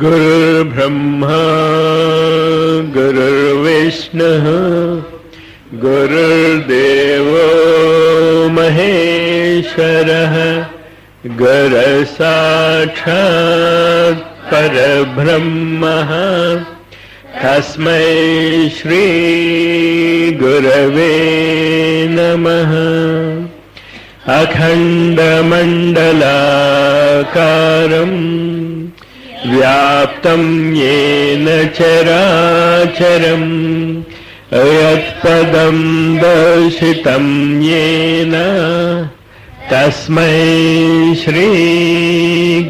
गुरुर्ब्रह्मा गुरुर्विष्णुः गुरुर्देवो महेश्वरः गुरुसाक्षात् परब्रह्मः तस्मै श्री गुरवे नमः। अखण्डमण्डलाकारम् व्याप्तं येन चराचरम् यत्पदं दर्शितं येन तस्मै श्री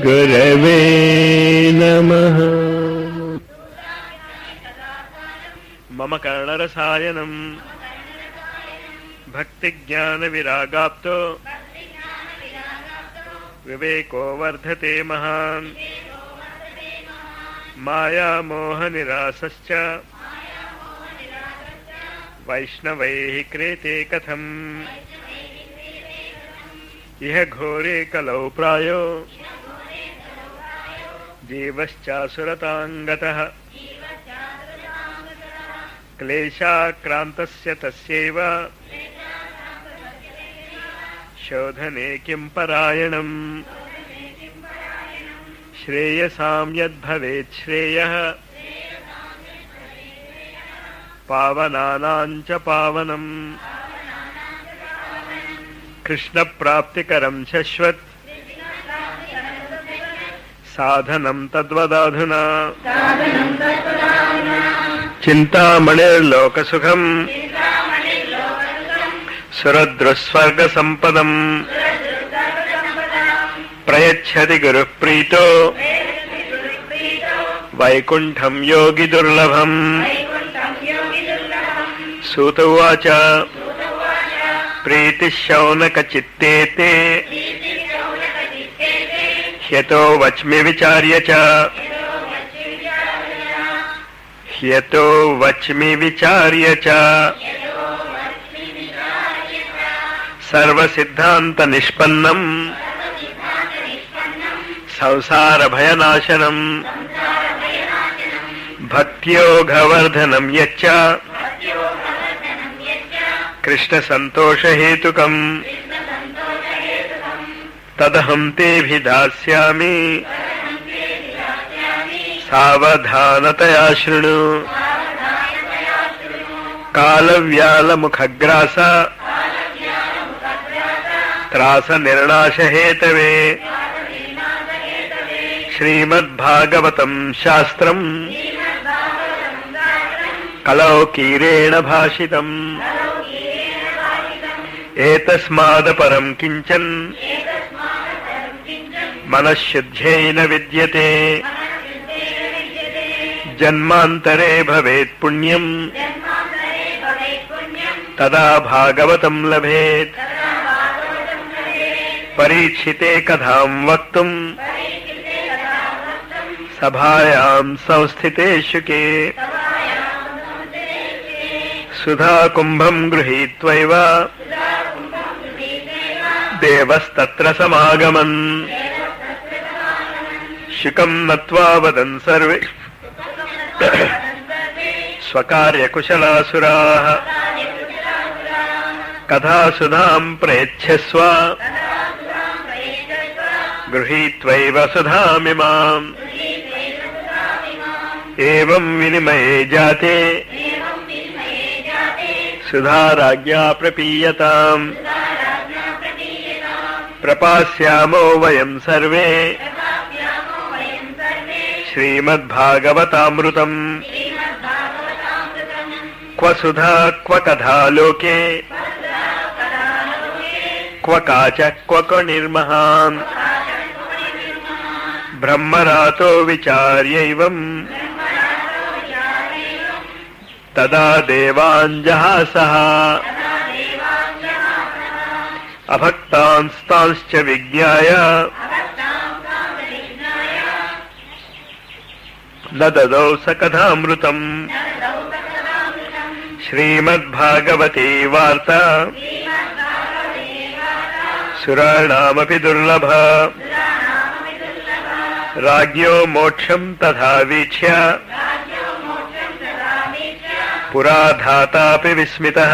गुरवे नमः। मम कर्णरसायनं भक्तिज्ञानविरागाप्तो विवेको वर्धते महान् मायामोहनिरासश्च वैष्णवैः क्रियते कथम्। इह घोरे कलौ प्रायो जीवश्चासुरताङ्गतः क्लेशाक्रान्तस्य तस्यैव शोधने किं परायणम्। श्रेयसां यद्भवेत् श्रेयः पावनानां च पावनम्। कृष्णप्राप्तिकरं शश्वत् साधनं तद्वदाधुना। चिन्तामणिर्लोकसुखम् सुरद्रुस्वर्गसम्पदम् प्रयच्छति गुरुप्रीतो वैकुण्ठं योगी दुर्लभम्। सूत उवाच प्रीतिः शौनकचित्तेते ह्यतो वच्मि विचार्य च ह्यतो वच्मि विचार्य च सर्वसिद्धान्तनिष्पन्नम् संसारभयनाशनम् भक्त्योगवर्धनं यच्च कृष्णसन्तोषहेतुकम् तदहं तेऽभिधास्यामि सावधानतया शृणु। कालव्यालमुखग्रास त्रासनिर्णाशहेतवे श्रीमद्भागवतं शास्त्रम् कलौकीरेण भाषितम्। एतस्मादपरं किञ्चन मनःशुद्ध्यै न विद्यते। जन्मान्तरे भवेत् पुण्यं तदा भागवतं लभेत्। परीक्षिते कथां वक्तुं सभायां संस्थिते शुके। सुधा कुंभं गृहीत्वैव देवस्तत्र समागमन्। शुकं नत्वा वदन् सर्वे स्वकार्यकुशलासुराः। कथा सुधां प्रयच्छस्व गृहीत्वैव सुधामिमाम्। एवं विनिमये जाते सुधा राज्ञा प्रपीयताम्। प्रपास्यामो वयं सर्वे श्रीमद्भागवतामृतम्। क्व सुधा क्व कथा लोके क्व काच क्व निर्महान्। బ్రహ్మరాతో విచార్యైవం తదా దేవాంజహాసః అభక్తాంస్తాంశ్చ విజ్ఞాయ న దదౌ స కథామృతం. శ్రీమద్భాగవతే వార్తా సురాణామపి దుర్లభ. రాజ్ఞో మోక్షం తథా వీక్ష్య పురాధాతాపి విస్మితః.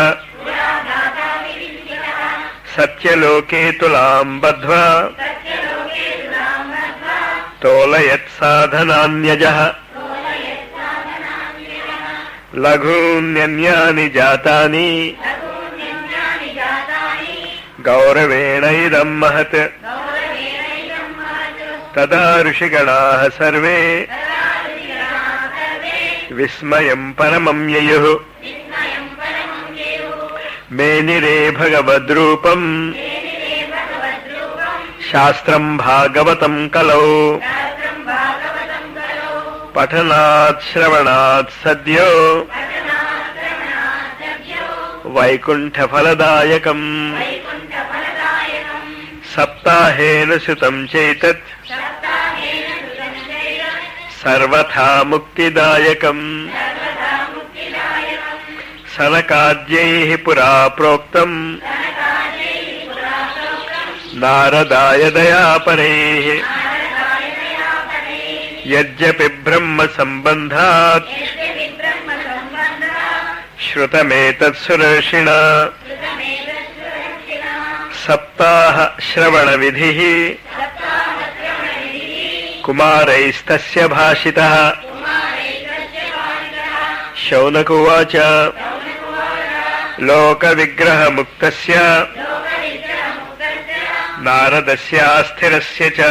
సత్యలోకే తులాం బద్ధ్వా తోలయత్ సాధనాన్యజః. లఘూన్యన్యాని జాతాని గౌరవేణ ఇదం మహత్. తదా ఋషిగణాః సర్వే విస్మయం పరమం యయుః. మేనిరే భగవద్రూపం శాస్త్రం భాగవతం కలౌ. పఠనాత్ శ్రవణాత్ సద్యో వైకుంఠఫలదాయకం. సప్తాహేన శృతం చైతత్ సర్వథా ముక్తిదాయకం. సనకాద్యైః పురా ప్రోక్తం నారదాయ దయాపరైః. యద్యపి బ్రహ్మ సంబంధాత్ శ్రుతమేతత్ సురర్షిణా. సప్తాహ శ్రవణ విధిః కుమారైస్తస్య భాషితః. శౌనక ఉవాచ లోక విగ్రహ ముక్తస్య నారదస్య స్థిరస్య చ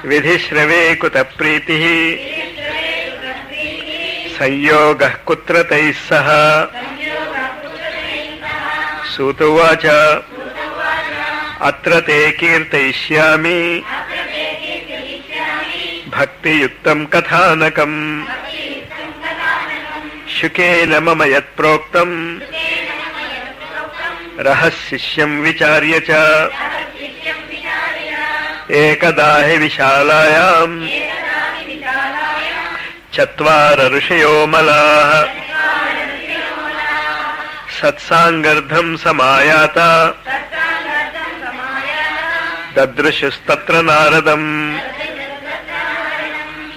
విధిశ్రవే కుత ప్రీతిః సంయోగః కుత్ర తైః సహ. సూత ఉవాచ అత్ర తే కీర్తయిష్యామి భక్తియుక్తం కథానకం. శుకేన మమ యత్ ప్రోక్తం రహస్యం విచార్య చ. ఏకదా హి విశాలాయాం చత్వార ఋషయో మలాః. సత్సాంగర్ధం సమాయాత దదృశుస్తత్ర నారదం.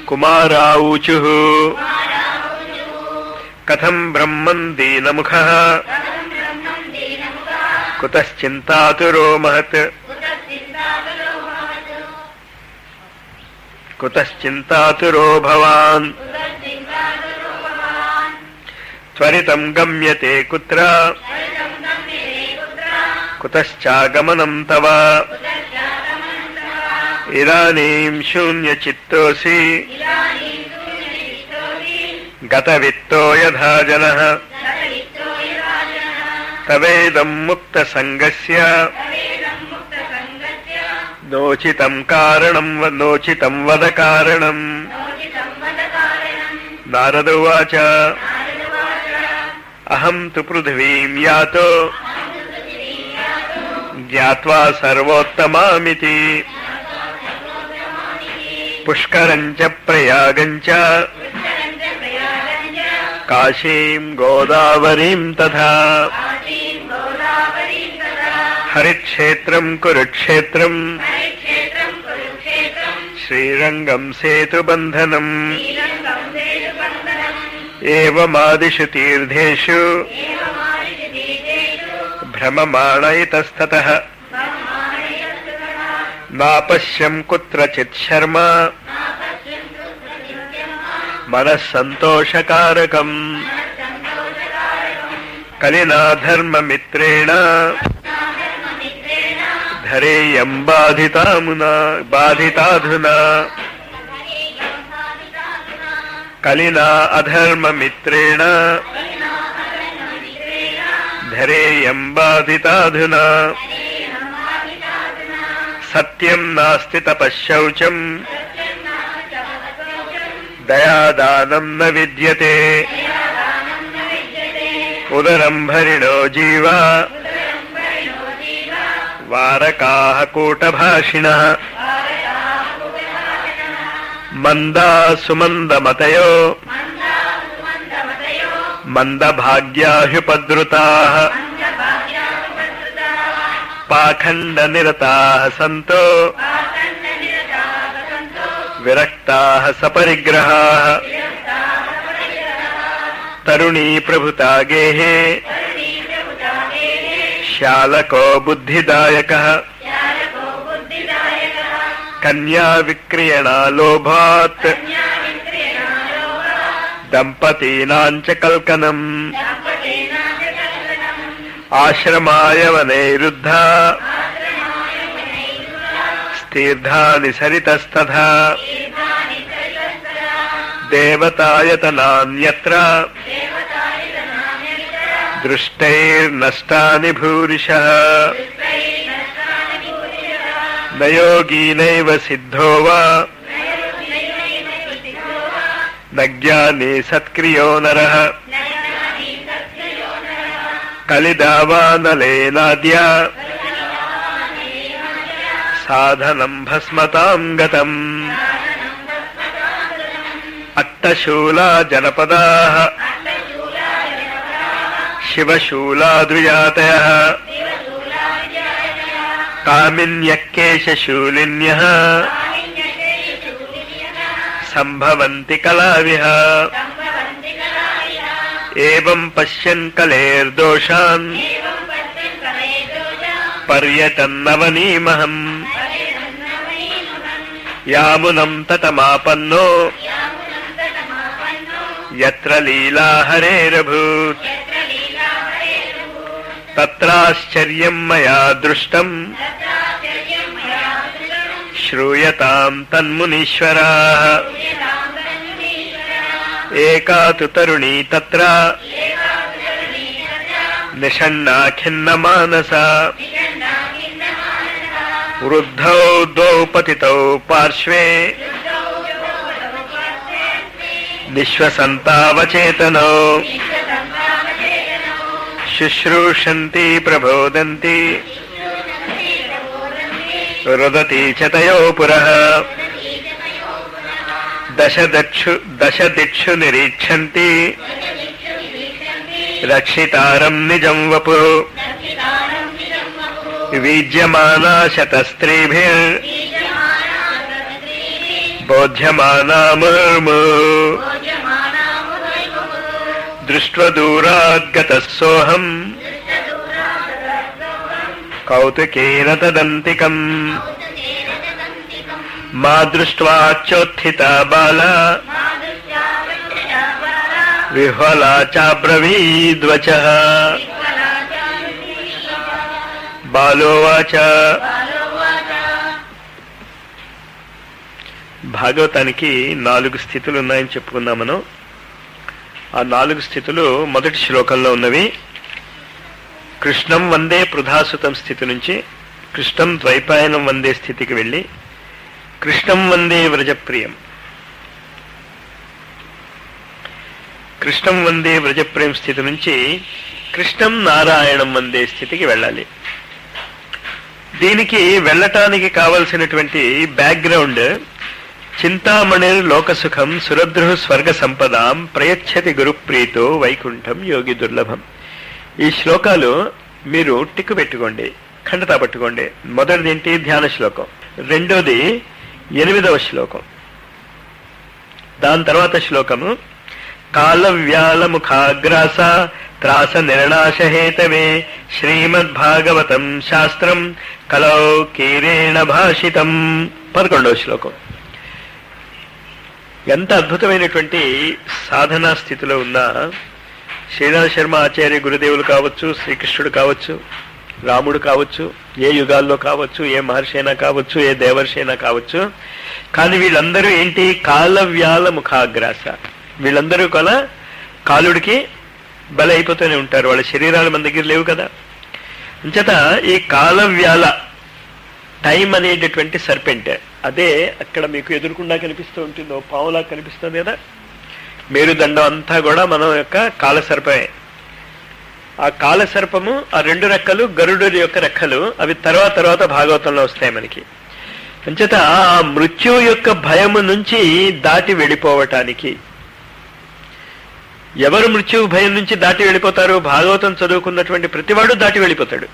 కుమారా ఊచుః కథం బ్రహ్మన్ దీనముఖః కుతశ్చింతాతురో మహత్. కుతశ్చింతాతురో భవాన్ త్వరితం గమ్యతే కుత్ర కుతశ్చాగమనం తవ. ఇదానీం శూన్యచిత్తోసి గతవిత్తో యథా జనః. తవేదం ముక్తసంగస్య నోచితం కారణం నోచితం వద కారణం. నారద ఉవాచ అహం తు పృథివీం యాతో జ్ఞాత్వా సర్వోత్తమామితి. పుష్కరం చ ప్రయాగం చ కాశీం గోదావరీం తథా. హరిక్షేత్రం కురుక్షేత్రం శ్రీరంగం సేతుబంధనం. ఏవమాదిషు తీర్థేషు భ్రమమాణ ఇతస్తతః. నాపశ్యం కుత్రచిత్ శర్మ మనఃసంతోషకారకం. కలినా ధర్మమిత్రేణ ధరేయం బాధితాధునా. కలినా అధర్మమిత్రేణ ధరేయం బాధితాధునా. సత్యం నాస్తి తపశ్శౌచం దయాదానం న విద్యతే ఉదరం భరిణో జీవా వారకాః కూటభాషిణః మందా సుమందమతయో మందభాగ్యాహ్యుపద్రుతాః పాఖండనిరతాః సంతో విరక్తాః సపరిగ్రహాః తరుణీ ప్రభుతా గేహే శాలకో బుద్ధిదాయకః కన్యా విక్రియణా లోభాత్ దంపతీనాం చ కల్కనం ఆశ్రమాయ వనైరుద్ధా తీర్థాని సరితస్తథా దేవతాయతనాన్యత్ర దృష్టైర్నష్టాని భూరిశః న యోగీ నైవ సిద్ధో వా న జ్ఞానీ సత్క్రియో నరః కలిదావానలేనాద్య సాధనం భస్మతాం గతం అట్టశూలా జనపదాః శివశూలాద్విజాతయః కామిన్యఃకేశశూలిన్యః సంభవంతి కళావిహ ఏవం పశ్యన్ కలేర్దోషాన్ పర్యటన్నవనీమహం యామునం తతమాపన్నో యత్ర లీలా హరేరభూత్ తత్రాశ్చర్యం మయా దృష్టం శ్రూయతాం తన్మునీశ్వరాః ఏకా తు తరుణీ తత్ర నిషణ్ణా ఖిన్నమానసా వృద్ధౌ ద్వౌ పతితౌ పార్శ్వే నిశ్వసంతావచేతనౌ శుశ్రూషంతి ప్రబోదంతి రుదతి చ తయో పురః దశ దిక్షు నిరీక్షంతి రక్షితారం నిజం వపు విజ్యమానా శతస్త్రీభిర్ బోధ్యమానా ముర్ముః దృష్ట్వా దూరాద్గతః సోహం కౌతుకేన తదంతికం మా దృష్ట్వా చోత్థితా బాలా విహ్వలా చాబ్రవీద్వచః బాలోవాచ. భాగవతానికి 4 స్థితులు ఉన్నాయని చెప్పుకున్నాం మనం. ఆ 4 స్థితులు మొదటి శ్లోకంలో ఉన్నవి. కృష్ణం వందే పృథాసుతం స్థితి నుంచి కృష్ణం ద్వైపాయనం వందే స్థితికి వెళ్ళి కృష్ణం వందే వ్రజప్రియం, కృష్ణం వందే వ్రజప్రియం స్థితి నుంచి కృష్ణం నారాయణం వందే స్థితికి వెళ్ళాలి. దీనికి వెళ్ళటానికి కావలసినటువంటి బ్యాక్గ్రౌండ్ చింతామణిర్ లోకసుఖం సురద్రు స్వర్గ సంపదాం ప్రయచ్చతి గురుప్రీతో వైకుంఠం యోగి దుర్లభం. ఈ శ్లోకాలు మీరు టిక్కు పెట్టుకోండి, ఖండతా పట్టుకోండి. మొదటిది ఏంటి? ధ్యాన శ్లోకం. రెండోది 8వ శ్లోకం. దాని తర్వాత శ్లోకము కాలవ్యాల ముఖాగ్రాస త్రాస నిర్ణాశహేతవే శ్రీమద్భాగవతం శాస్త్రం కలౌ కీరేణ భాషితం. 11వ శ్లోకం. ఎంత అద్భుతమైనటువంటి సాధనా స్థితిలో ఉన్న శ్రీనాథ శర్మ ఆచార్య గురుదేవులు కావచ్చు, శ్రీకృష్ణుడు కావచ్చు, రాముడు కావచ్చు, ఏ యుగాల్లో కావచ్చు, ఏ మహర్షి అయినా కావచ్చు, ఏ దేవర్షి అయినా కావచ్చు, కానీ వీళ్ళందరూ ఏంటి? కాలవ్యాల ముఖాగ్రాస. వీళ్ళందరూ కూడా కాలుడికి బలి అయిపోతూనే ఉంటారు. వాళ్ళ శరీరాలు మన దగ్గర లేవు కదా. అంచేత ఈ కాలవ్యాల టైం అనేటటువంటి సర్పెంట్, అదే అక్కడ మీకు ఎదురుకుండా కనిపిస్తూ ఉంటుంది, పావులా కనిపిస్తుంది కదా, మేరుదండం అంతా కూడా మనం యొక్క కాలసర్పమే. ఆ కాలసర్పము, ఆ 2 రెక్కలు గరుడు యొక్క రెక్కలు, అవి తర్వాత భాగవతంలో వస్తాయి మనకి. అంచేత ఆ మృత్యువు యొక్క భయము నుంచి దాటి వెళ్ళిపోవటానికి, ఎవరు మృత్యువు భయం నుంచి దాటి వెళ్ళిపోతారు? భాగవతం చదువుకున్నటువంటి ప్రతివాడు దాటి వెళ్ళిపోతాడు.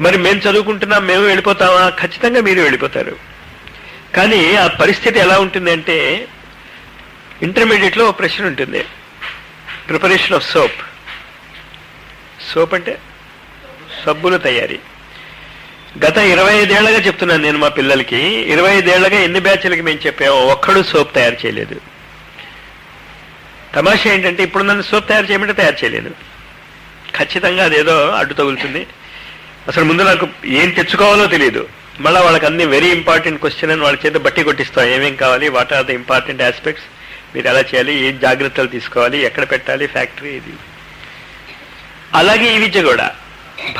మరి మేము చదువుకుంటున్నాం, మేము వెళ్ళిపోతామా? ఖచ్చితంగా మీరు వెళ్ళిపోతారు. కానీ ఆ పరిస్థితి ఎలా ఉంటుంది అంటే, ఇంటర్మీడియట్లో ఒక ప్రశ్న ఉంటుంది, ప్రిపరేషన్ ఆఫ్ సోప్. సోప్ అంటే సబ్బుల తయారీ. గత 25 ఏళ్లగా చెప్తున్నాను నేను మా పిల్లలకి. 25 ఏళ్లగా ఎన్ని బ్యాచ్లకి మేము చెప్పామో ఒక్కడు సోప్ తయారు చేయలేదు. తమాషా ఏంటంటే, ఇప్పుడు నన్ను సోప్ తయారు చేయమంటే తయారు చేయలేదు. ఖచ్చితంగా అదేదో అడ్డు తగులుతుంది. అసలు ముందు నాకు ఏం తెచ్చుకోవాలో తెలియదు. మళ్ళీ వాళ్ళకి అన్ని వెరీ ఇంపార్టెంట్ క్వశ్చన్ అని వాళ్ళ చేత బట్టి కొట్టిస్తాం. ఏమేం కావాలి, what are the important aspects, మీరు ఎలా చేయాలి, ఏం జాగ్రత్తలు తీసుకోవాలి, ఎక్కడ పెట్టాలి ఫ్యాక్టరీ, ఇది. అలాగే ఈ విద్య కూడా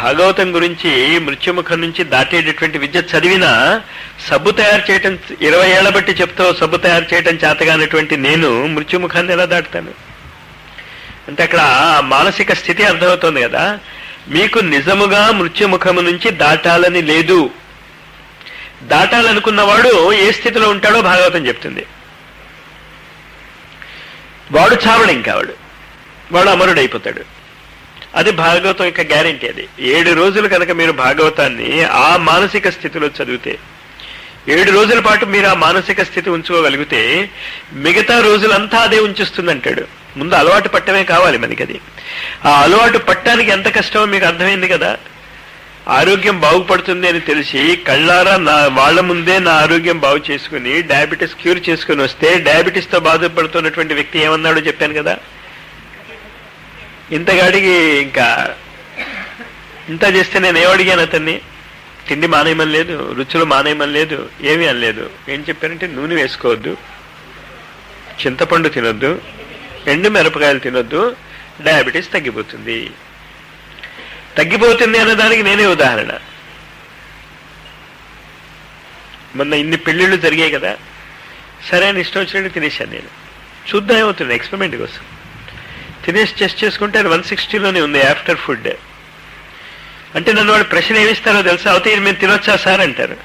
భాగవతం గురించి మృత్యుముఖం నుంచి దాటేటటువంటి విద్య చదివినా సబ్బు తయారు చేయటం 20 ఏళ్ల బట్టి చెప్తూ సబ్బు తయారు చేయటం చేతగానటువంటి నేను మృత్యుముఖాన్ని ఎలా దాటుతాను? అంటే అక్కడ మానసిక స్థితి అర్థమవుతుంది కదా. మీకు నిజముగా మృత్యుముఖము నుంచి దాటాలని లేదు. దాటాలనుకున్నవాడు ఏ స్థితిలో ఉంటాడో భాగవతం చెప్తుంది. వాడు చావడు, ఇంకా వాడు అమరుడైపోతాడు. అది భాగవతం యొక్క గ్యారెంటీ. అది 7 రోజులు కనుక మీరు భాగవతాన్ని ఆ మానసిక స్థితిలో చదివితే, 7 రోజుల పాటు మీరు ఆ మానసిక స్థితి ఉంచుకోగలిగితే మిగతా రోజులంతా అదే ఉంచుస్తుంది అంటాడు. ముందు అలవాటు పట్టమే కావాలి మనకి. అది ఆ అలవాటు పట్టడానికి ఎంత కష్టమో మీకు అర్థమైంది కదా. ఆరోగ్యం బాగుపడుతుంది అని తెలిసి కళ్ళారా వాళ్ళ ముందే నా ఆరోగ్యం బాగు చేసుకుని డయాబెటీస్ క్యూర్ చేసుకుని వస్తే, డయాబెటీస్తో బాధపడుతున్నటువంటి వ్యక్తి ఏమన్నాడో చెప్పాను కదా. ఇంతగాడికి ఇంకా ఇంత చేస్తే నేను ఏమడిగాను అతన్ని? తిండి మానేయమని లేదు, రుచులు మానేయమని లేదు, ఏమీ అనలేదు. ఏం చెప్పారంటే, నూనె వేసుకోవద్దు, చింతపండు తినొద్దు, ఎండు మిరపకాయలు తినొద్దు, డయాబెటీస్ తగ్గిపోతుంది అన్నదానికి నేనే ఉదాహరణ. మొన్న ఇన్ని పెళ్ళిళ్ళు జరిగాయి కదా, సరే అని ఇష్టం వచ్చినట్టు తినేశాను నేను. చూద్దాం ఏమవుతుంది, ఎక్స్పెరిమెంట్ కోసం తినేసి టెస్ట్ చేసుకుంటే అది 160లోనే ఉంది ఆఫ్టర్ ఫుడ్. అంటే నన్ను వాళ్ళు ప్రశ్న ఏమిస్తారో తెలుసా? అవుతే మీరు తినొచ్చా సార్ అంటారు.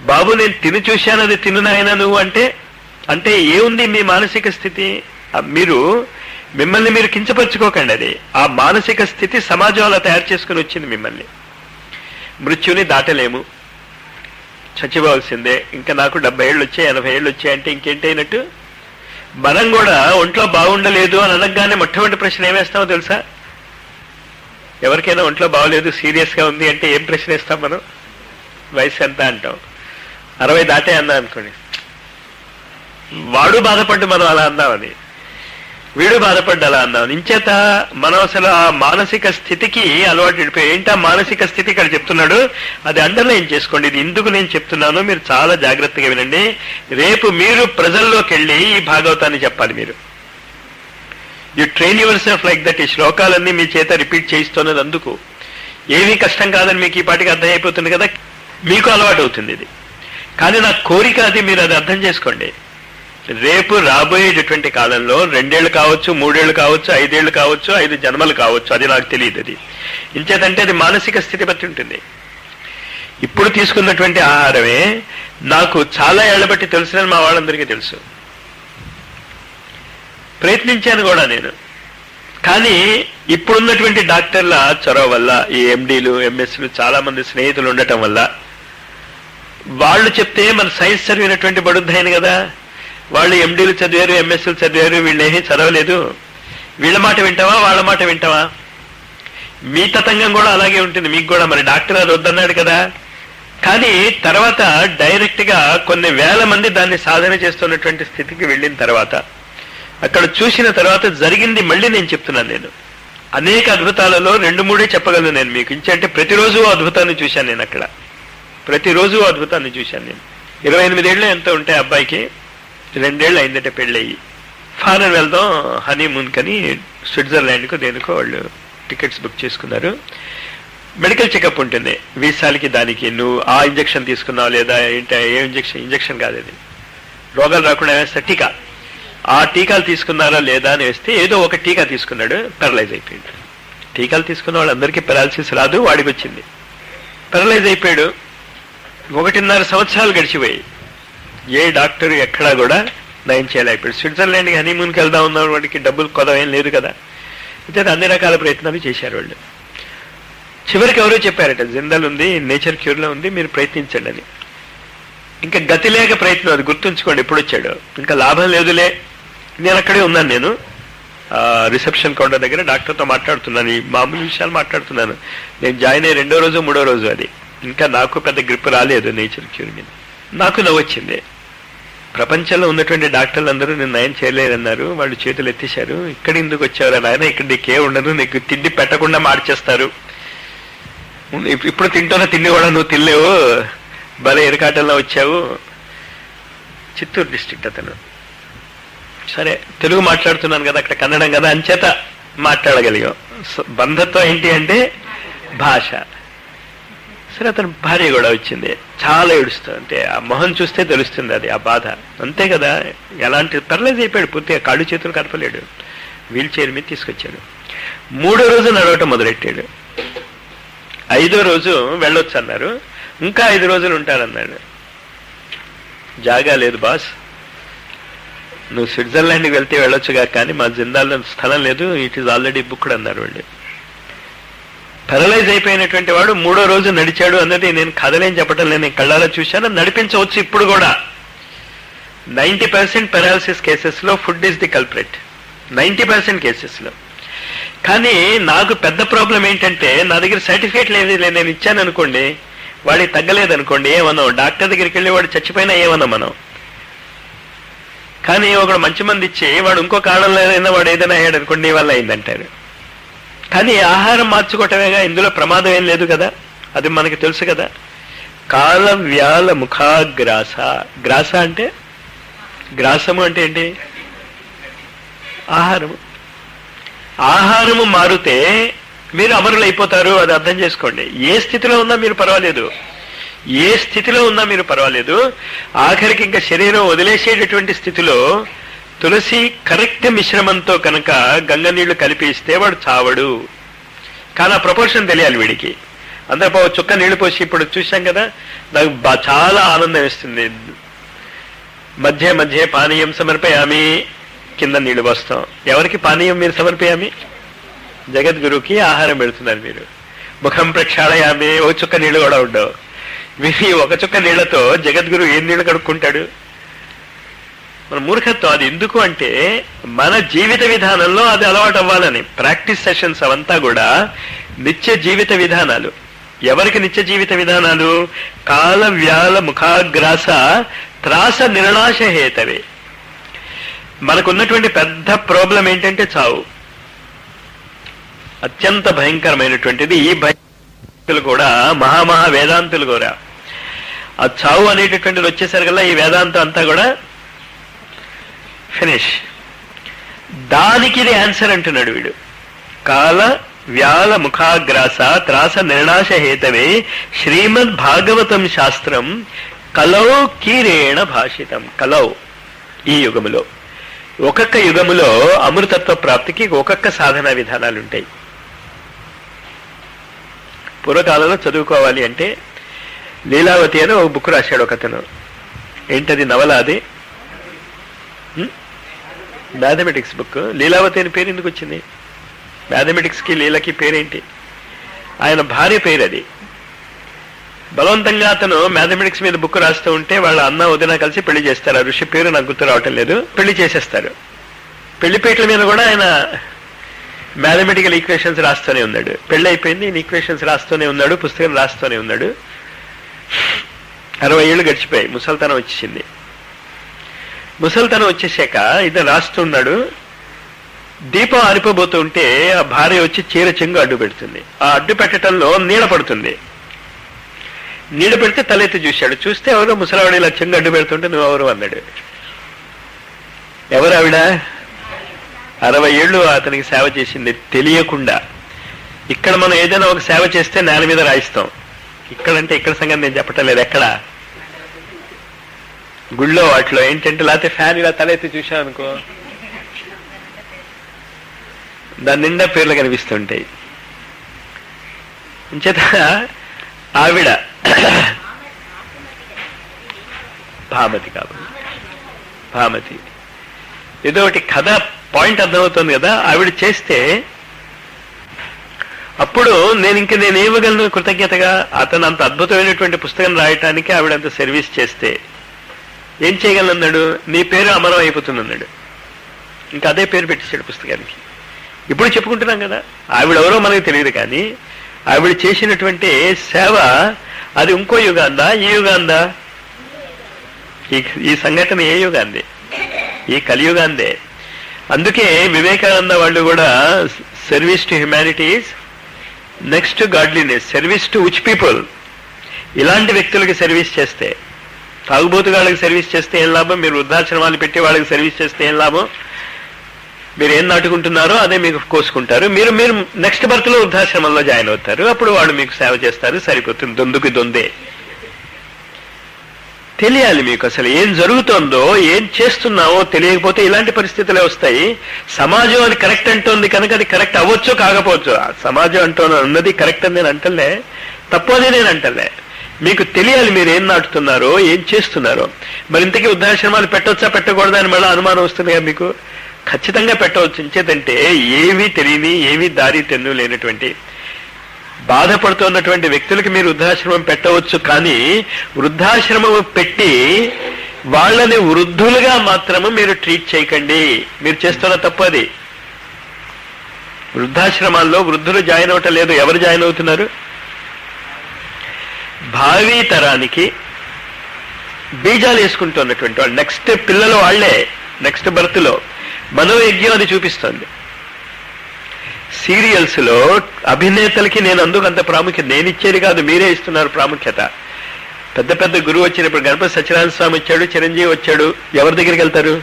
బాబు నేను తిని చూశాను, అది తినునాయన నువ్వు అంటే. అంటే ఏముంది మీ మానసిక స్థితి? మిమ్మల్ని మీరు కించపరుచుకోకండి. అది ఆ మానసిక స్థితి సమాజం అలా తయారు చేసుకుని వచ్చింది మిమ్మల్ని. మృత్యుని దాటలేము, చచ్చిపోవాల్సిందే. ఇంకా నాకు 70 ఏళ్ళు వచ్చాయి, 80 ఏళ్ళు వచ్చాయి అంటే ఇంకేంటైనట్టు? మనం కూడా ఒంట్లో బాగుండలేదు అని అనగానే మొట్టమొదటి ప్రశ్న ఏమేస్తామో తెలుసా? ఎవరికైనా ఒంట్లో బాగోలేదు, సీరియస్గా ఉంది అంటే ఏం ప్రశ్న వేస్తాం మనం? వయసు ఎంత అంటాం. 60 దాటే అన్నా అనుకోండి, వాడు బాధపడ్డు మనం అలా అందామని, వీడు బాధపడ్డు అలా అందామని. ఇంచేత మనం అసలు ఆ మానసిక స్థితికి అలవాటు వెళ్ళిపోయి, ఏంటి ఆ మానసిక స్థితి ఇక్కడ చెప్తున్నాడు, అది అండర్లైన్ చేసుకోండి. ఇది ఎందుకు నేను చెప్తున్నానో మీరు చాలా జాగ్రత్తగా వినండి. రేపు మీరు ప్రజల్లోకి వెళ్ళి ఈ భాగవతాన్ని చెప్పాలి. మీరు you train your self like that. ఈ శ్లోకాలన్నీ మీ చేత రిపీట్ చేయిస్తున్నది అందుకు. ఏమీ కష్టం కాదని మీకు ఈ పాటికి అర్థమైపోతుంది కదా, మీకు అలవాటు అవుతుంది ఇది. కానీ నా కోరిక అది, మీరు అది అర్థం చేసుకోండి. రేపు రాబోయేటటువంటి కాలంలో 2 ఏళ్ళు కావచ్చు, 3 ఏళ్ళు కావచ్చు, 5 ఏళ్ళు కావచ్చు, 5 జన్మలు కావచ్చు, అది నాకు తెలియదు. అది ఇంచేతంటే అది మానసిక స్థితి బట్టి ఉంటుంది. ఇప్పుడు తీసుకున్నటువంటి ఆహారమే నాకు చాలా ఏళ్ల బట్టి తెలుసునని మా వాళ్ళందరికీ తెలుసు. ప్రయత్నించాను కూడా నేను. కానీ ఇప్పుడున్నటువంటి డాక్టర్ల చొరవ వల్ల, ఈ ఎండీలు, ఎంఎస్లు, చాలా మంది స్నేహితులు ఉండటం వల్ల, వాళ్ళు చెప్తే మన సైన్స్ చదివినటువంటి బడుద్దైన కదా, వాళ్ళు ఎండీలు చదివారు, ఎంఎస్లు చదివారు, వీళ్ళు ఏమీ చదవలేదు. వీళ్ళ మాట వింటావా, వాళ్ళ మాట వింటావా? మీ తతంగం కూడా అలాగే ఉంటుంది. మీకు కూడా మరి డాక్టర్ అది వద్దన్నాడు కదా. కానీ తర్వాత డైరెక్ట్ గా కొన్ని వేల మంది దాన్ని సాధన చేస్తున్నటువంటి స్థితికి వెళ్ళిన తర్వాత, అక్కడ చూసిన తర్వాత జరిగింది మళ్ళీ నేను చెప్తున్నాను. నేను అనేక అద్భుతాలలో 2-3 చెప్పగలను నేను మీకు. ఇంకంటే ప్రతిరోజు అద్భుతాన్ని చూశాను నేను. అక్కడ ప్రతిరోజు అద్భుతాన్ని చూశాను నేను. 28 ఏళ్ళు ఎంత ఉంటాయి అబ్బాయికి, 2 ఏళ్ళు అయిందంటే పెళ్ళయ్యి. ఫారెన్ వెళ్దాం హనీమూన్ కని స్విట్జర్లాండ్కు దేనికో వాళ్ళు టికెట్స్ బుక్ చేసుకున్నారు. మెడికల్ చెకప్ ఉంటుంది వీసాలకి, దానికి నువ్వు ఆ ఇంజక్షన్ తీసుకున్నావు లేదా ఏంటి, ఏ ఇంజక్షన్ కాదు అది, రోగాలు రాకుండా వేస్తే టీకా, ఆ టీకాలు తీసుకున్నారా లేదా అని వేస్తే ఏదో ఒక టీకా తీసుకున్నాడు, పెరలైజ్ అయిపోయాడు. టీకాలు తీసుకున్న వాళ్ళందరికీ పెరాలసిస్ రాదు, వాడికి వచ్చింది, పెరలైజ్ అయిపోయాడు. 1.5 సంవత్సరాలు గడిచిపోయి ఏ డాక్టర్ ఎక్కడా కూడా నయం చేయలేకపోయాడు. స్విట్జర్లాండ్కి హనీమూన్కి వెళ్దాం ఉన్న వాడికి డబ్బులు కొదవ ఏం లేదు కదా, అయితే అన్ని రకాల ప్రయత్నాలు చేశారు వాళ్ళు. చివరికి ఎవరో చెప్పారట, జిందాల్ ఉంది, నేచర్ క్యూర్లో ఉంది, మీరు ప్రయత్నించండి అని. ఇంకా గతి లేక ప్రయత్నం, అది గుర్తుంచుకోండి. ఎప్పుడు వచ్చాడు, ఇంకా లాభం లేదులే. నేను అక్కడే ఉన్నాను, నేను రిసెప్షన్ కౌంటర్ దగ్గర డాక్టర్తో మాట్లాడుతున్నాను, ఈ మామూలు విషయాలు మాట్లాడుతున్నాను. నేను జాయిన్ అయ్యి 2వ రోజు 3వ రోజు అది. ఇంకా నాకు పెద్ద గ్రిప్ రాలేదు నేచర్ క్యూర్ మీద. నాకు నవ్వొచ్చింది. ప్రపంచంలో ఉన్నటువంటి డాక్టర్లు అందరూ నేను నయం చేయలేదన్నారు, వాళ్ళు చేతులు ఎత్తేశారు. ఇక్కడ ఎందుకు వచ్చారు నాయన, ఇక్కడ నీకే ఉండదు, నీకు తిండి పెట్టకుండా మార్చేస్తారు, ఇప్పుడు తింటున్న తిండి కూడా నువ్వు తినలేవు, భలే ఎరకాటంలో వచ్చావు. చిత్తూరు డిస్ట్రిక్ట్ అతను. సరే, తెలుగు మాట్లాడుతున్నాను కదా, అక్కడ కన్నడం కదా, అంచేత మాట్లాడగలిగాం. బంధత్వం ఏంటి అంటే భాష. సరే, అతను భార్య కూడా వచ్చింది, చాలా ఏడుస్తుంది. అంటే ఆ మొహం చూస్తే తెలుస్తుంది అది, ఆ బాధ. అంతే కదా, ఎలాంటి పెరలైజ్ అయిపోయాడు పూర్తిగా, కాళ్ళు చేతులు కదపలేడు. వీల్ చైర్ మీద తీసుకొచ్చాడు. 3వ రోజు నడవటం మొదలెట్టాడు. 5వ రోజు వెళ్ళొచ్చు అన్నారు, ఇంకా 5 రోజులు ఉంటారన్నాడు. జాగా లేదు బాస్, నువ్వు స్విట్జర్లాండ్కి వెళ్తే వెళ్ళొచ్చుగా, కానీ మా జిందాల్లో స్థలం లేదు, ఇట్ ఈజ్ ఆల్రెడీ బుక్డ్ అన్నారు వాళ్ళు. పెరలైజ్ అయిపోయినటువంటి వాడు 3వ రోజు నడిచాడు అన్నది నేను కథలేం చెప్పటం లేదు, నేను కళ్ళారా చూశాను. నడిపించవచ్చు ఇప్పుడు కూడా. 90% పెరాలసిస్ కేసెస్లో ఫుడ్ ఈజ్ ది కల్ప్రిట్, 90% కేసెస్లో. కానీ నాకు పెద్ద ప్రాబ్లం ఏంటంటే, నా దగ్గర సర్టిఫికేట్ లేదు, నేను ఇచ్చాను అనుకోండి, వాడికి తగ్గలేదనుకోండి, ఏమన్నాం, డాక్టర్ దగ్గరికి వెళ్ళి వాడు చచ్చిపోయినా ఏమన్నా మనం. కానీ ఒకడు మంచి మంది ఇచ్చి వాడు ఇంకో కారణం లేదైనా వాడు ఏదైనా అయ్యాడు అనుకోండి, నీ వల్ల అయిందంటారు. కానీ ఆహారం మార్చుకోవటమేగా, ఇందులో ప్రమాదం ఏం లేదు కదా, అది మనకి తెలుసు కదా. కాల వ్యాల ముఖాగ్రాస. గ్రాస అంటే, గ్రాసము అంటే ఏంటి, ఆహారము. ఆహారము మారితే మీరు అమరులు అయిపోతారు, అది అర్థం చేసుకోండి. ఏ స్థితిలో ఉన్నా మీరు పర్వాలేదు, ఏ స్థితిలో ఉన్నా మీరు పర్వాలేదు. ఆఖరికి ఇంకా శరీరం వదిలేసేటటువంటి స్థితిలో తులసి కరెక్ట్ మిశ్రమంతో కనుక గంగ నీళ్లు కలిపి ఇస్తే వాడు చావడు. కానీ ఆ ప్రపోర్షన్ తెలియాలి వీడికి. అందరూ చుక్క నీళ్లు పోసి ఇప్పుడు చూశాం కదా, నాకు చాలా ఆనందం ఇస్తుంది. మధ్య మధ్య పానీయం సమర్పయామి, కింద నీళ్లు పోస్తాం. ఎవరికి పానీయం మీరు సమర్పయామి? జగద్గురుకి ఆహారం పెడుతున్నారు మీరు. ముఖం ప్రక్షాళయామి, ఒక చుక్క నీళ్లు కూడా ఉండవు. వీరి ఒక చుక్క నీళ్లతో జగద్గురు ఏం నీళ్లు కడుక్కుంటాడు? మన మూర్ఖత్వం. అది ఎందుకు అంటే మన జీవిత విధానంలో అది అలవాటు అవ్వాలని. ప్రాక్టీస్ సెషన్స్ అవంతా కూడా నిత్య జీవిత విధానాలు. ఎవరికి నిత్య జీవిత విధానాలు? కాల వ్యాల ముఖాగ్రాస త్రాస నిర్ణాశ హేతవే. మనకున్నటువంటి పెద్ద ప్రాబ్లం ఏంటంటే చావు. అత్యంత భయంకరమైనటువంటిది. ఈ భయంతులు కూడా మహామహా వేదాంతులు కూడా ఆ చావు అనేటటువంటిది వచ్చేసరికల్లా ఈ వేదాంతం అంతా కూడా ఫినిష్. దానికి ఇది ఆన్సర్ అంటున్నాడు వీడు. కాల వ్యాల ముఖాగ్రాస త్రాస నిర్ణాశ హేతవే శ్రీమద్ భాగవతం శాస్త్రం కలౌ కీరేణ భాషితం. కలౌ ఈ యుగములో, ఒక్కొక్క యుగములో అమృతత్వ ప్రాప్తికి ఒక్కొక్క సాధనా విధానాలు ఉంటాయి. పూర్వకాలంలో చదువుకోవాలి అంటే లీలావతి అని ఒక బుక్ రాశాడు ఒకతను. ఏంటది? నవల. అది మ్యాథమెటిక్స్ బుక్. లీలావతి అని పేరు ఎందుకు వచ్చింది? మ్యాథమెటిక్స్కి లీలకి పేరేంటి? ఆయన భార్య పేరు అది. బలవంతంగా అతను మ్యాథమెటిక్స్ మీద బుక్ రాస్తూ ఉంటే వాళ్ళ అన్న వదిన కలిసి పెళ్లి చేస్తారు. ఆ ఋషి పేరు నాకు గుర్తు రావటం లేదు. పెళ్లి చేసేస్తారు. పెళ్లిపేటల మీద కూడా ఆయన మ్యాథమెటికల్ ఈక్వేషన్స్ రాస్తూనే ఉన్నాడు. పెళ్లి అయిపోయింది, ఈక్వేషన్స్ రాస్తూనే ఉన్నాడు, పుస్తకం రాస్తూనే ఉన్నాడు. 60 ఏళ్ళు గడిచిపోయాయి. ముసల్తనం వచ్చేసింది. ముసల్తనం వచ్చేసాక ఇతను రాస్తున్నాడు. దీపం ఆరిపోబోతూ ఉంటే ఆ భార్య వచ్చి చీర చెంగు అడ్డు పెడుతుంది. ఆ అడ్డు పెట్టడంలో నీడ పడుతుంది. నీడ పెడితే తలెత్తి చూశాడు. చూస్తే ఎవరో ముసలావిడ ఇలా చెంగు అడ్డు పెడుతుంటే నువ్వెవరు అన్నాడు. ఎవరు ఆవిడ? 60 ఏళ్ళు అతనికి సేవ చేసింది తెలియకుండా. ఇక్కడ మనం ఏదైనా ఒక సేవ చేస్తే నేల మీద రాయిస్తాం. ఇక్కడంటే ఇక్కడ సంగతి నేను చెప్పటం లేదు. ఎక్కడ గుళ్ళో వాటిలో ఏంటంటే, లేకపోతే ఫ్యాన్ ఇలా తలెత్తి చూశాను అనుకో, దాని నిండా పేర్లు కనిపిస్తుంటాయి. అంచేత ఆవిడ భామతి కాబట్టి, భామతి ఏదో ఒకటి కథ పాయింట్ అర్థమవుతుంది కదా. ఆవిడ చేస్తే అప్పుడు నేను ఏమగలను కృతజ్ఞతగా? అతను అంత అద్భుతమైనటువంటి పుస్తకం రాయటానికి ఆవిడ అంత సర్వీస్ చేస్తే ఏం చేయగలన్నాడు? నీ పేరు అమరం అయిపోతుందన్నాడు. ఇంకా అదే పేరు పెట్టేశాడు పుస్తకానికి. ఇప్పుడు చెప్పుకుంటున్నాం కదా, ఆవిడెవరో మనకు తెలియదు, కానీ ఆవిడ చేసినటువంటి సేవ అది ఇంకో యుగాందా, ఈ యుగాందా? ఈ సంఘటన ఏ యుగాందే? ఈ కలియుగాందే. అందుకే వివేకానంద వాళ్ళు కూడా service to humanities next to godliness, service to which people. ఇలాంటి వ్యక్తులకి సర్వీస్ చేస్తే, తాగుబోతుగాళ్ళకి సర్వీస్ చేస్తే ఏం లాభం? మీరు వృద్ధాశ్రమాలు పెట్టి వాళ్ళకి సర్వీస్ చేస్తే ఏం లాభం? మీరు ఏం నాటుకుంటున్నారో అదే మీకు కోసుకుంటారు. మీరు నెక్స్ట్ బర్త్ లో వృద్ధాశ్రమంలో జాయిన్ అవుతారు. అప్పుడు వాళ్ళు మీకు సేవ చేస్తారు. సరిపోతుంది. దొందుకి దొందే. తెలియాలి మీకు అసలు ఏం జరుగుతోందో, ఏం చేస్తున్నావో తెలియకపోతే ఇలాంటి పరిస్థితులే వస్తాయి. సమాజం అది కరెక్ట్ అంటోంది కనుక అది కరెక్ట్ అవ్వచ్చు, కాకపోవచ్చు. సమాజం అంటున్నది కరెక్ట్ అని నేను అంటలే, తప్పు అని నేను అంటలే. మీకు తెలియాలి మీరు ఏం నాటుతున్నారో, ఏం చేస్తున్నారో. మరి ఇంతకీ వృద్ధాశ్రమాలు పెట్టవచ్చా పెట్టకూడదా అని మళ్ళీ అనుమానం వస్తుంది కదా మీకు. ఖచ్చితంగా పెట్టవచ్చు. ఇంచేతంటే ఏమీ తెలియని, ఏమీ దారి తెన్ను లేనటువంటి బాధపడుతున్నటువంటి వ్యక్తులకి మీరు వృద్ధాశ్రమం పెట్టవచ్చు. కానీ వృద్ధాశ్రమం పెట్టి వాళ్ళని వృద్ధులుగా మాత్రము మీరు ట్రీట్ చేయకండి. మీరు చేస్తున్న తప్పు అది. వృద్ధాశ్రమాల్లో వృద్ధులు జాయిన్ అవటం లేదు. ఎవరు జాయిన్ అవుతున్నారు? భావి తరానికి బీజాలు వేసుకుంటున్నటువంటి వాళ్ళు, నెక్స్ట్ పిల్లలు వాళ్లే. నెక్స్ట్ బర్త్ లో మనోయజ్ఞం అది చూపిస్తోంది. సీరియల్స్ లో అభినేతలకి నేను అందుకు అంత ప్రాముఖ్యత నేను ఇచ్చేది కాదు, మీరే ఇస్తున్నారు ప్రాముఖ్యత. పెద్ద పెద్ద గురువు వచ్చినప్పుడు గణపతి సత్యనారాయణ స్వామి వచ్చాడు, చిరంజీవి వచ్చాడు, ఎవరి దగ్గరికి వెళ్తారు?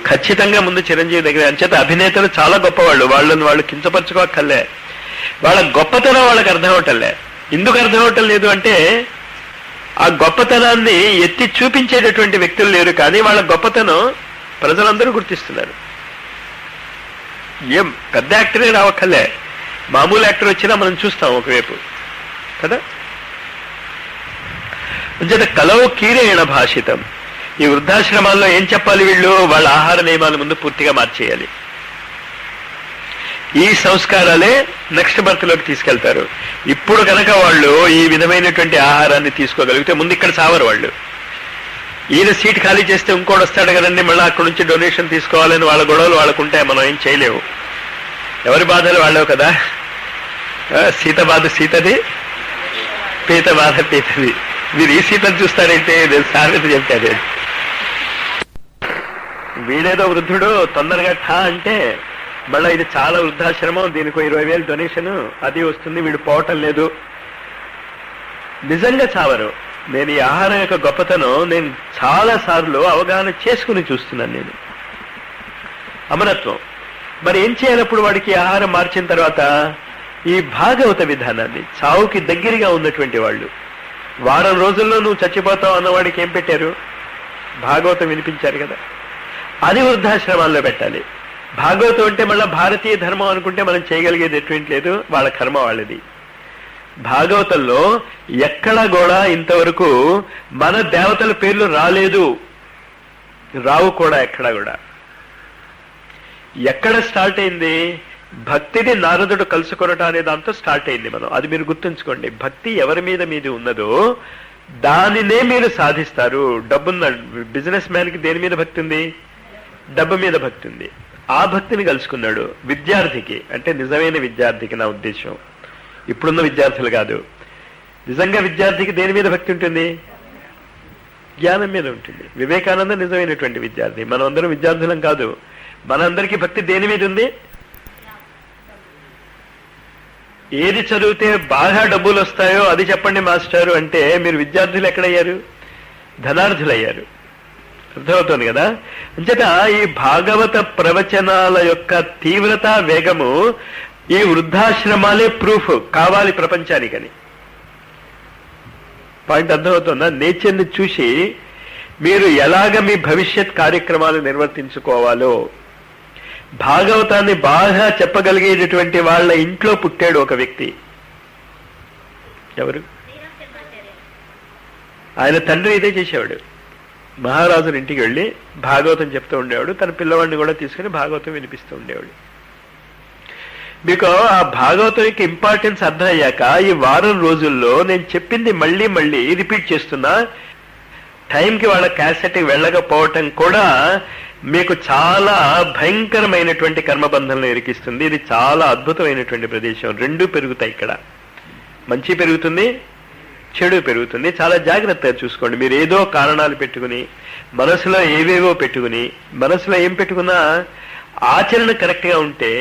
ఖచ్చితంగా ముందు చిరంజీవి దగ్గర. అంచేత అభినేతలు చాలా గొప్పవాళ్ళు. వాళ్ళని వాళ్ళు కించపరచుకోక్కర్లే. వాళ్ళ గొప్పతనం వాళ్ళకి అర్థం అవటంలే. ఎందుకు అర్థం అవటం లేదు అంటే, ఆ గొప్పతనాన్ని ఎత్తి చూపించేటటువంటి వ్యక్తులు లేరు. కానీ వాళ్ళ గొప్పతనం ప్రజలందరూ గుర్తిస్తున్నారు. ఏం పెద్ద యాక్టరే రావక్కర్లే, మామూలు యాక్టర్ వచ్చినా మనం చూస్తాం ఒకవైపు కదా. అంచేత కలవు కీరేణ భాషితం. ఈ వృద్ధాశ్రమాల్లో ఏం చెప్పాలి? వీళ్ళు వాళ్ళ ఆహార నియమాల ముందు పూర్తిగా మార్చేయాలి. ఈ సంస్కారాలే నెక్స్ట్ బర్త్ లోకి తీసుకెళ్తారు. ఇప్పుడు కనుక వాళ్ళు ఈ విధమైనటువంటి ఆహారాన్ని తీసుకోగలిగితే ముందు ఇక్కడ సావరు వాళ్ళు. ఈయన సీట్ ఖాళీ చేస్తే ఇంకోటి వస్తాడు కదండి, మళ్ళీ అక్కడి నుంచి డొనేషన్ తీసుకోవాలని వాళ్ళ గొడవలు వాళ్ళకుంటే మనం ఏం చేయలేము. ఎవరి బాధలు వాళ్ళవు కదా. సీత బాధ సీతది, పీత బాధ పీతది. మీరు ఈ సీతను చూస్తారంటే సామెత చెప్తారు. వీడేదో వృద్ధుడు తొందరగా ఠా అంటే మళ్ళీ ఇది చాలా వృద్ధాశ్రమం, దీనికి 20,000 డొనేషన్ అది వస్తుంది, వీడు పోవటం లేదు. నిజంగా చావరు. నేను ఈ ఆహారం యొక్క గొప్పతనం నేను చాలా సార్లు అవగాహన చేసుకుని చూస్తున్నాను. నేను అమరత్వం. మరి ఏం చేయాలప్పుడు వాడికి ఆహారం మార్చిన తర్వాత? ఈ భాగవత విధానాన్ని, చావుకి దగ్గరగా ఉన్నటువంటి వాళ్ళు, వారం రోజుల్లో నువ్వు చచ్చిపోతావు అన్నవాడికి ఏం పెట్టారు? భాగవతం వినిపించారు కదా. అది వృద్ధాశ్రమాల్లో పెట్టాలి. భాగవతం అంటే మళ్ళీ భారతీయ ధర్మం అనుకుంటే మనం చేయగలిగేది ఎటువంటి లేదు, వాళ్ళ కర్మ వాళ్ళది. భాగవతంలో ఎక్కడా కూడా ఇంతవరకు మన దేవతల పేర్లు రాలేదు, రావు కూడా ఎక్కడా కూడా. ఎక్కడ స్టార్ట్ అయింది? భక్తిని నారదుడు కలుసుకొనటం అనే దాంతో స్టార్ట్ అయింది. మనం అది మీరు గుర్తుంచుకోండి. భక్తి ఎవరి మీద మీది ఉన్నదో దానినే మీరు సాధిస్తారు. డబ్బున్న బిజినెస్ మ్యాన్కి దేని మీద భక్తి ఉంది? డబ్బు మీద భక్తి ఉంది. ఆ భక్తిని కలుసుకున్నాడు. విద్యార్థికి, అంటే నిజమైన విద్యార్థికి నా ఉద్దేశం, ఇప్పుడున్న విద్యార్థులు కాదు. నిజంగా విద్యార్థికి దేని మీద భక్తి ఉంటుంది? జ్ఞానం మీద ఉంటుంది. వివేకానంద నిజమైనటువంటి విద్యార్థి. మనం అందరం విద్యార్థులం కాదు. మనందరికీ భక్తి దేని మీద ఉంది? ఏది చదివితే బాగా డబ్బులు వస్తాయో అది చెప్పండి మాస్టారు అంటే మీరు విద్యార్థులు ఎక్కడయ్యారు? ధనార్థులయ్యారు. అర్థమవుతుంది కదా. అంచేత ఈ భాగవత ప్రవచనాల యొక్క తీవ్రత, వేగము ఈ వృద్ధాశ్రమాలే ప్రూఫ్ కావాలి ప్రపంచానికని. పాయింట్ అర్థమవుతుందా? నేచర్ని చూసి మీరు ఎలాగ మీ భవిష్యత్ కార్యక్రమాలు నిర్వర్తించుకోవాలో భాగవతాన్ని బాగా చెప్పగలిగేటటువంటి వాళ్ళ ఇంట్లో పుట్టాడు ఒక వ్యక్తి. ఎవరు? ఆయన తండ్రి ఇదే చేసేవాడు. మహారాజుని ఇంటికి వెళ్ళి భాగవతం చెప్తూ ఉండేవాడు. తన పిల్లవాడిని కూడా తీసుకుని భాగవతం వినిపిస్తూ ఉండేవాడు. మీకు ఆ భాగవతం యొక్క ఇంపార్టెన్స్ అర్థం అయ్యాక ఈ వారం రోజుల్లో నేను చెప్పింది మళ్ళీ మళ్ళీ రిపీట్ చేస్తున్నా. టైంకి వాళ్ళ క్యాసెట్కి వెళ్ళకపోవటం కూడా మీకు చాలా భయంకరమైనటువంటి కర్మబంధంలో ఇరికిస్తుంది. ఇది చాలా అద్భుతమైనటువంటి ప్రదేశం. రెండూ పెరుగుతాయి ఇక్కడ. మంచి పెరుగుతుంది, చెడు పెరుగుతుంది. చాలా జాగ్రత్తగా చూసుకోండి. మీరు ఏదో కారణాలు పెట్టుకుని మనసులో ఏవేవో పెట్టుకుని, మనసులో ఏం పెట్టుకున్నా ఆచరణ కరెక్ట్గా ఉంటే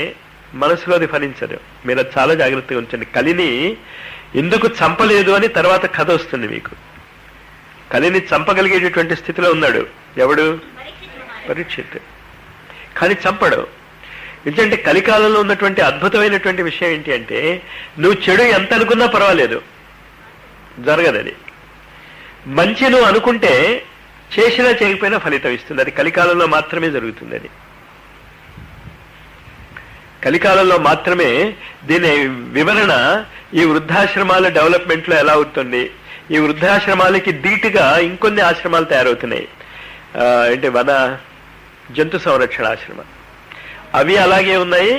మనసులో అది ఫలించదు. మీరు అది చాలా జాగ్రత్తగా ఉంచండి. కలిని ఎందుకు చంపలేదు అని తర్వాత కథ వస్తుంది మీకు. కలిని చంపగలిగేటటువంటి స్థితిలో ఉన్నాడు ఎవడు? పరీక్షిత్. కానీ చంపడు. ఎందుకంటే కలికాలంలో ఉన్నటువంటి అద్భుతమైనటువంటి విషయం ఏంటి అంటే, నువ్వు చెడు ఎంత అనుకున్నా పర్వాలేదు, జరగదది. మంచి నువ్వు అనుకుంటే చేసినా చేయకపోయినా ఫలితం ఇస్తుంది. అది కలికాలంలో మాత్రమే జరుగుతుంది. అది కలికాలంలో మాత్రమే. దీని వివరణ ఈ వృద్ధాశ్రమాల డెవలప్మెంట్లో ఎలా అవుతుంది. ఈ వృద్ధాశ్రమాలకి ధీటుగా ఇంకొన్ని ఆశ్రమాలు తయారవుతున్నాయి. అంటే వన జంతు సంరక్షణ ఆశ్రమం. అవి అలాగే ఉన్నాయి,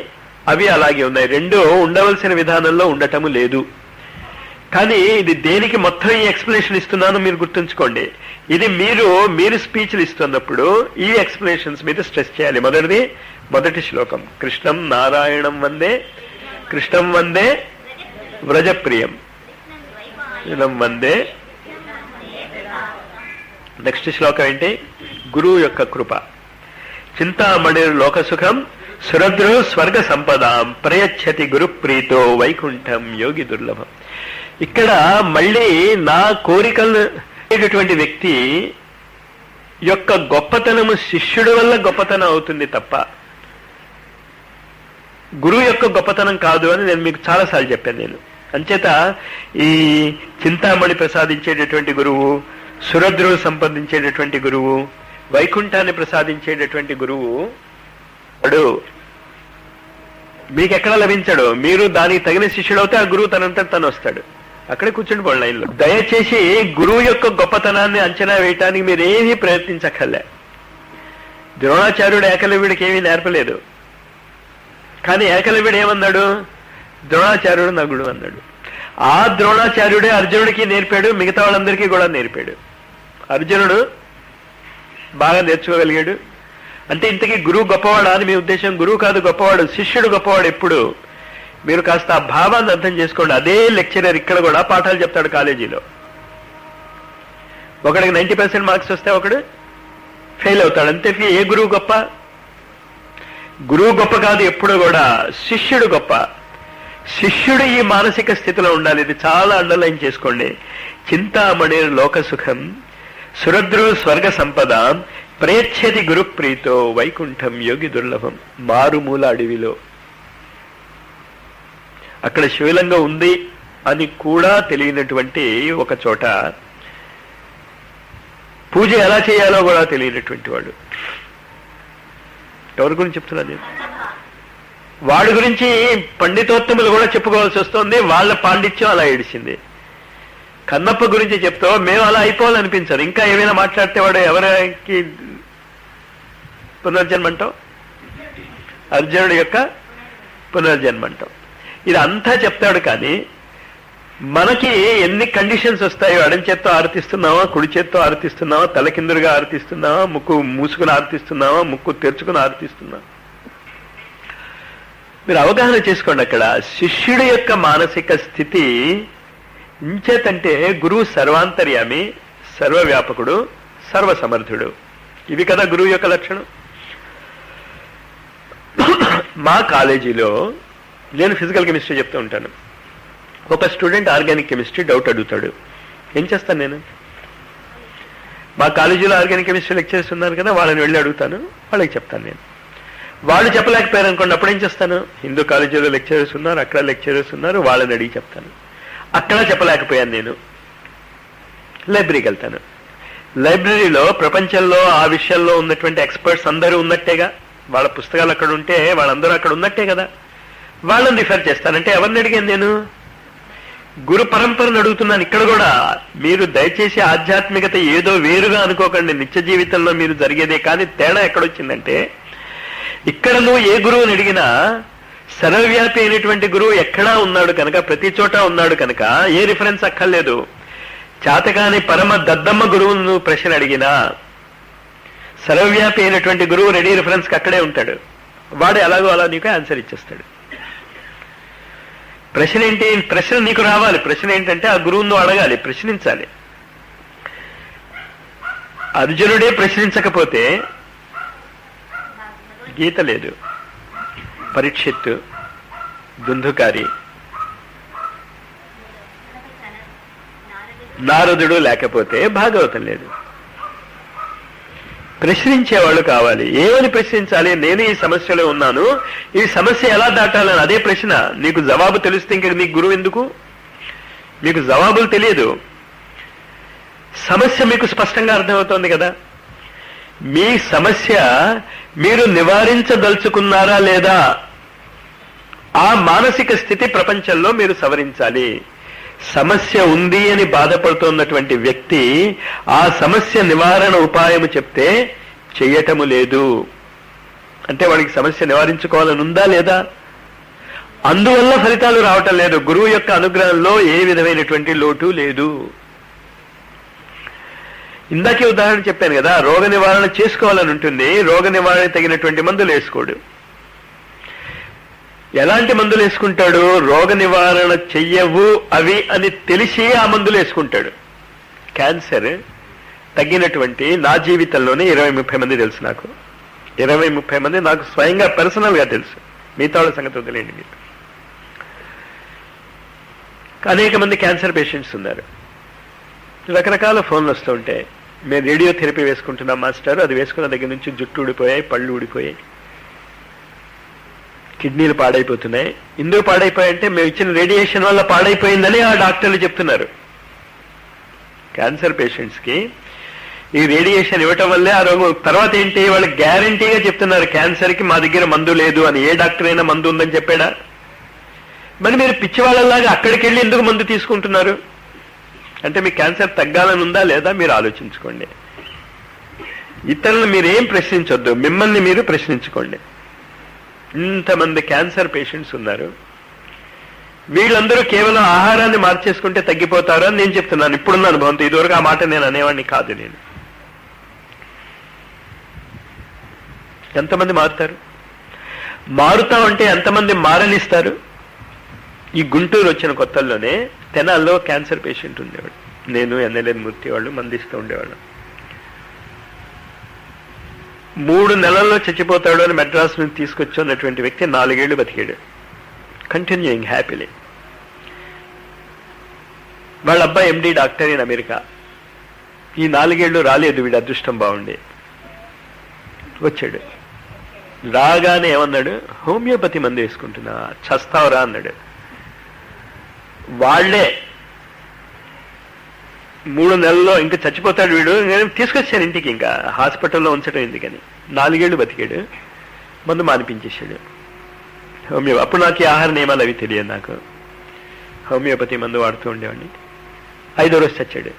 అవి అలాగే ఉన్నాయి. రెండు ఉండవలసిన విధానంలో ఉండటము లేదు. కానీ ఇది దేనికి మొత్తం ఈ ఎక్స్ప్లెనేషన్ ఇస్తున్నాను మీరు గుర్తుంచుకోండి. ఇది మీరు స్పీచ్లు ఇస్తున్నప్పుడు ఈ ఎక్స్ప్లెనేషన్స్ మీద స్ట్రెస్ చేయాలి. మొదటి శ్లోకం కృష్ణం నారాయణం వందే, కృష్ణం వందే వ్రజప్రియం వందే. నెక్స్ట్ శ్లోకం ఏంటి? గురువు యొక్క కృప. చింతామణి లోకసుఖం సురద్రు స్వర్గ సంపదాం ప్రయచ్చతి గురు ప్రీతో వైకుంఠం యోగి దుర్లభం. ఇక్కడ మళ్ళీ నా కోరికలు వ్యక్తి యొక్క గొప్పతనము శిష్యుడి వల్ల గొప్పతనం అవుతుంది తప్ప గురువు యొక్క గొప్పతనం కాదు అని నేను మీకు చాలాసార్లు చెప్పాను. నేను అంచేత ఈ చింతామణి ప్రసాదించేటటువంటి గురువు, సురద్రువు సంపాదించేటటువంటి గురువు, వైకుంఠాన్ని ప్రసాదించేటటువంటి గురువు వాడు మీకు ఎక్కడ లభించాడు. మీరు దానికి తగిన శిష్యుడు అవుతే ఆ గురువు తనంతా తను వస్తాడు. అక్కడే కూర్చుని పోండి లైన్లో. దయచేసి గురువు యొక్క గొప్పతనాన్ని అంచనా వేయటానికి మీరు ఏమీ ప్రయత్నించక్కర్లే. ద్రోణాచార్యుడు ఏకలవ్యుడికి ఏమీ నేర్పలేదు. కానీ ఏకలవ్యుడు ఏమన్నాడు? ద్రోణాచార్యుడు నగుడు అన్నాడు. ఆ ద్రోణాచార్యుడే అర్జునుడికి నేర్పాడు, మిగతా వాళ్ళందరికీ కూడా నేర్పాడు. అర్జునుడు బాగా నేర్చుకోగలిగాడు. అంటే ఇంతకీ గురువు గొప్పవాడా అని మీ ఉద్దేశం? గురువు కాదు గొప్పవాడు, శిష్యుడు గొప్పవాడు. ఎప్పుడు మీరు కాస్త ఆ భావాన్ని అర్థం చేసుకోండి. అదే లెక్చరర్ ఇక్కడ కూడా పాఠాలు చెప్తాడు కాలేజీలో. ఒకడికి 90% మార్క్స్ వస్తే ఒకడు ఫెయిల్ అవుతాడు. అంతే. ఏ గురువు గొప్ప? గురువు గొప్ప కాదు ఎప్పుడు కూడా, శిష్యుడు గొప్ప. శిష్యుడు ఈ మానసిక స్థితిలో ఉండాలి. ఇది చాలా అండర్లైన్ చేసుకోండి. చింతామణి లోకసుఖం సురద్రు స్వర్గ సంపద ప్రేచ్ఛతి గురు ప్రీతో వైకుంఠం యోగి దుర్లభం. మారుమూల అడవిలో అక్కడ శివలింగం ఉంది అని కూడా తెలియనటువంటి ఒక చోట పూజ ఎలా చేయాలో కూడా తెలియనటువంటి వాడు. ఎవరి గురించి చెప్తున్నా నేను? వాడి గురించి పండితోత్తములు కూడా చెప్పుకోవాల్సి వస్తుంది. వాళ్ళ పాండిత్యం అలా ఏడిచింది. కన్నప్ప గురించి చెప్తావు, మేము అలా అయిపోవాలనిపించారు. ఇంకా ఏమైనా మాట్లాడితే వాడు ఎవరికి పునర్జన్మంటాం? అర్జునుడి యొక్క పునర్జన్మంటాం. ఇది అంతా చెప్తాడు. కానీ మనకి ఎన్ని కండిషన్స్ వస్తాయో, ఎడం చేత్తో ఆరతిస్తున్నావా, కుడి చేత్తో ఆరతిస్తున్నావా, తలకిందులుగా ఆరతిస్తున్నావా, ముక్కు మూసుకుని ఆరతిస్తున్నావా, ముక్కు తెరుచుకుని ఆరతిస్తున్నావా, మీరు అవగాహన చేసుకోండి. అక్కడ శిష్యుడి యొక్క మానసిక స్థితి ఇంచేతంటే గురువు సర్వాంతర్యామి, సర్వవ్యాపకుడు, సర్వసమర్థుడు. ఇవి కదా గురువు యొక్క లక్షణం. మా కాలేజీలో నేను ఫిజికల్ కెమిస్ట్రీ చెప్తూ ఉంటాను. ఒక స్టూడెంట్ ఆర్గానిక్ కెమిస్ట్రీ డౌట్ అడుగుతాడు. ఏం చేస్తాను నేను? మా కాలేజీలో ఆర్గానిక్ కెమిస్ట్రీ లెక్చర్స్ ఉన్నారు కదా, వాళ్ళని వెళ్ళి అడుగుతాను, వాళ్ళకి చెప్తాను. నేను వాళ్ళు చెప్పలేకపోయారు అనుకోండి, అప్పుడు ఏం చేస్తాను? హిందూ కాలేజీలో లెక్చరర్స్ ఉన్నారు, అక్కడ లెక్చరర్స్ ఉన్నారు, వాళ్ళని అడిగి చెప్తాను. అక్కడ చెప్పలేకపోయాను, నేను లైబ్రరీకి వెళ్తాను. లైబ్రరీలో ప్రపంచంలో ఆ విషయంలో ఉన్నటువంటి ఎక్స్పర్ట్స్ అందరూ ఉన్నట్టేగా, వాళ్ళ పుస్తకాలు అక్కడ ఉంటే వాళ్ళందరూ అక్కడ ఉన్నట్టే కదా, వాళ్ళని రిఫర్ చేస్తానంటే ఎవరిని అడిగాను? నేను గురు పరంపరను అడుగుతున్నాను. ఇక్కడ కూడా మీరు దయచేసి ఆధ్యాత్మికత ఏదో వేరుగా అనుకోకండి, నిత్య జీవితంలో మీరు జరిగేదే. కానీ తేడా ఎక్కడొచ్చిందంటే, ఇక్కడ నువ్వు ఏ గురువుని అడిగినా సర్వవ్యాపి అయినటువంటి గురువు ఎక్కడా ఉన్నాడు కనుక, ప్రతి చోట ఉన్నాడు కనుక ఏ రిఫరెన్స్ అక్కర్లేదు. చాతకాని పరమ దద్దమ్మ గురువును నువ్వు ప్రశ్న అడిగినా సర్వవ్యాపి అయినటువంటి గురువు రెడీ రిఫరెన్స్కి అక్కడే ఉంటాడు. వాడు ఎలాగో అలా నీకు ఆన్సర్ ఇచ్చేస్తాడు. ప్రశ్న ఏంటి? ప్రశ్న నీకు రావాలి. ప్రశ్న ఏంటంటే ఆ గురువును అడగాలి, ప్రశ్నించాలి. అర్జునుడే ప్రశ్నించకపోతే గీత లేదు, పరీక్షిత్తు, దుందుకారి, నారదుడు లేకపోతే భాగవతం లేదు. ప్రశ్నించేవాళ్ళు కావాలి. ఏమని ప్రశ్నించాలి? నేను ఈ సమస్యలో ఉన్నాను, ఈ సమస్య ఎలా దాటాలని అదే ప్రశ్న. నీకు జవాబు తెలిస్తే ఇంక నీకు గురువు ఎందుకు? మీకు జవాబులు తెలియదు, సమస్య మీకు స్పష్టంగా అర్థమవుతోంది కదా. మీ సమస్య మీరు నివారించదలుచుకున్నారా లేదా, ఆ మానసిక స్థితి ప్రపంచంలో మీరు సవరించాలి. సమస్య ఉంది అని బాధపడుతున్నటువంటి వ్యక్తి ఆ సమస్య నివారణ ఉపాయము చెప్తే చెయ్యటము లేదు అంటే వాడికి సమస్య నివారించుకోవాలని ఉందా లేదా? అందువల్ల ఫలితాలు రావటం లేదు. గురువు యొక్క అనుగ్రహంలో ఏ విధమైనటువంటి లోటు లేదు. ఇందాకే ఉదాహరణ చెప్పాను కదా, రోగ నివారణ చేసుకోవాలని ఉంటుంది, రోగ నివారణ తగినటువంటి మందులు వేసుకోడు. ఎలాంటి మందులు వేసుకుంటాడు? రోగ నివారణ చెయ్యవు అవి అని తెలిసి ఆ మందులు వేసుకుంటాడు. క్యాన్సర్ తగ్గినటువంటి నా జీవితంలోనే 20-30 మంది తెలుసు. నాకు 20-30 మంది నాకు స్వయంగా పర్సనల్గా తెలుసు. మిగతా వాళ్ళ సంగతి వదిలేండి. మీకు అనేక మంది క్యాన్సర్ పేషెంట్స్ ఉన్నారు. రకరకాల ఫోన్లు వస్తూ ఉంటాయి. మేము రేడియో థెరపీ వేసుకుంటున్నాం మాస్టర్, అది వేసుకున్న దగ్గర నుంచి జుట్టు ఊడిపోయాయి, పళ్ళు ఊడిపోయాయి, కిడ్నీలు పాడైపోతున్నాయి. ఎందుకు పాడైపోయాయంటే మేము ఇచ్చిన రేడియేషన్ వల్ల పాడైపోయిందని ఆ డాక్టర్లు చెప్తున్నారు. క్యాన్సర్ పేషెంట్స్కి ఈ రేడియేషన్ ఇవ్వటం వల్లే ఆ రోగం. తర్వాత ఏంటి? వాళ్ళు గ్యారంటీగా చెప్తున్నారు క్యాన్సర్కి మా దగ్గర మందు లేదు అని. ఏ డాక్టర్ అయినా మందు ఉందని చెప్పాడా? మరి మీరు పిచ్చివాళ్ళలాగా అక్కడికి వెళ్ళి ఎందుకు మందు తీసుకుంటున్నారు? అంటే మీ క్యాన్సర్ తగ్గాలని ఉందా లేదా మీరు ఆలోచించుకోండి. ఇతరులను మీరేం ప్రశ్నించొద్దు, మిమ్మల్ని మీరు ప్రశ్నించుకోండి. ఇంతమంది క్యాన్సర్ పేషెంట్స్ ఉన్నారు. వీళ్ళందరూ కేవలం ఆహారాన్ని మార్చేసుకుంటే తగ్గిపోతారు అని నేను చెప్తున్నాను ఇప్పుడున్న అనుభవంతో. ఇదివరకు ఆ మాట నేను అనేవాడిని కాదు. నేను ఎంతమంది మారుతారు? మారుతామంటే ఎంతమంది మారనిస్తారు? ఈ గుంటూరు వచ్చిన కొత్తల్లోనే తెనాల్లో క్యాన్సర్ పేషెంట్ ఉండేవాడు. నేను ఎమ్మెల్యే మూర్తి వాళ్ళు మందిస్తూ ఉండేవాళ్ళం. 3 నెలల్లో చచ్చిపోతాడు అని మెడ్రాస్ నుంచి తీసుకొచ్చున్నటువంటి వ్యక్తి 4 ఏళ్లు బతికాడు, కంటిన్యూయింగ్ హ్యాపీలీ. వాళ్ళ అబ్బాయి ఎండి డాక్టర్ ఇన్ అమెరికా. ఈ 4 ఏళ్లు రాలేదు, వీడు అదృష్టం బాగుండి వచ్చాడు. రాగానే ఏమన్నాడు? హోమియోపతి మందు వేసుకుంటున్నా, చస్తావురా అన్నాడు. వాళ్లే 3 నెలల్లో ఇంకా చచ్చిపోతాడు వీడు, నేను తీసుకొచ్చాను ఇంటికి, ఇంకా హాస్పిటల్లో ఉంచడం ఎందుకని. 4 ఏళ్లు బతికాడు, మందు మానిపించేశాడు. హోమియో అప్పుడు నాకు ఈ ఆహార నియమాలు అవి తెలియదు. నాకు హోమియోపతి మందు వాడుతూ ఉండేవాడిని. 5వ రోజు చచ్చాడు.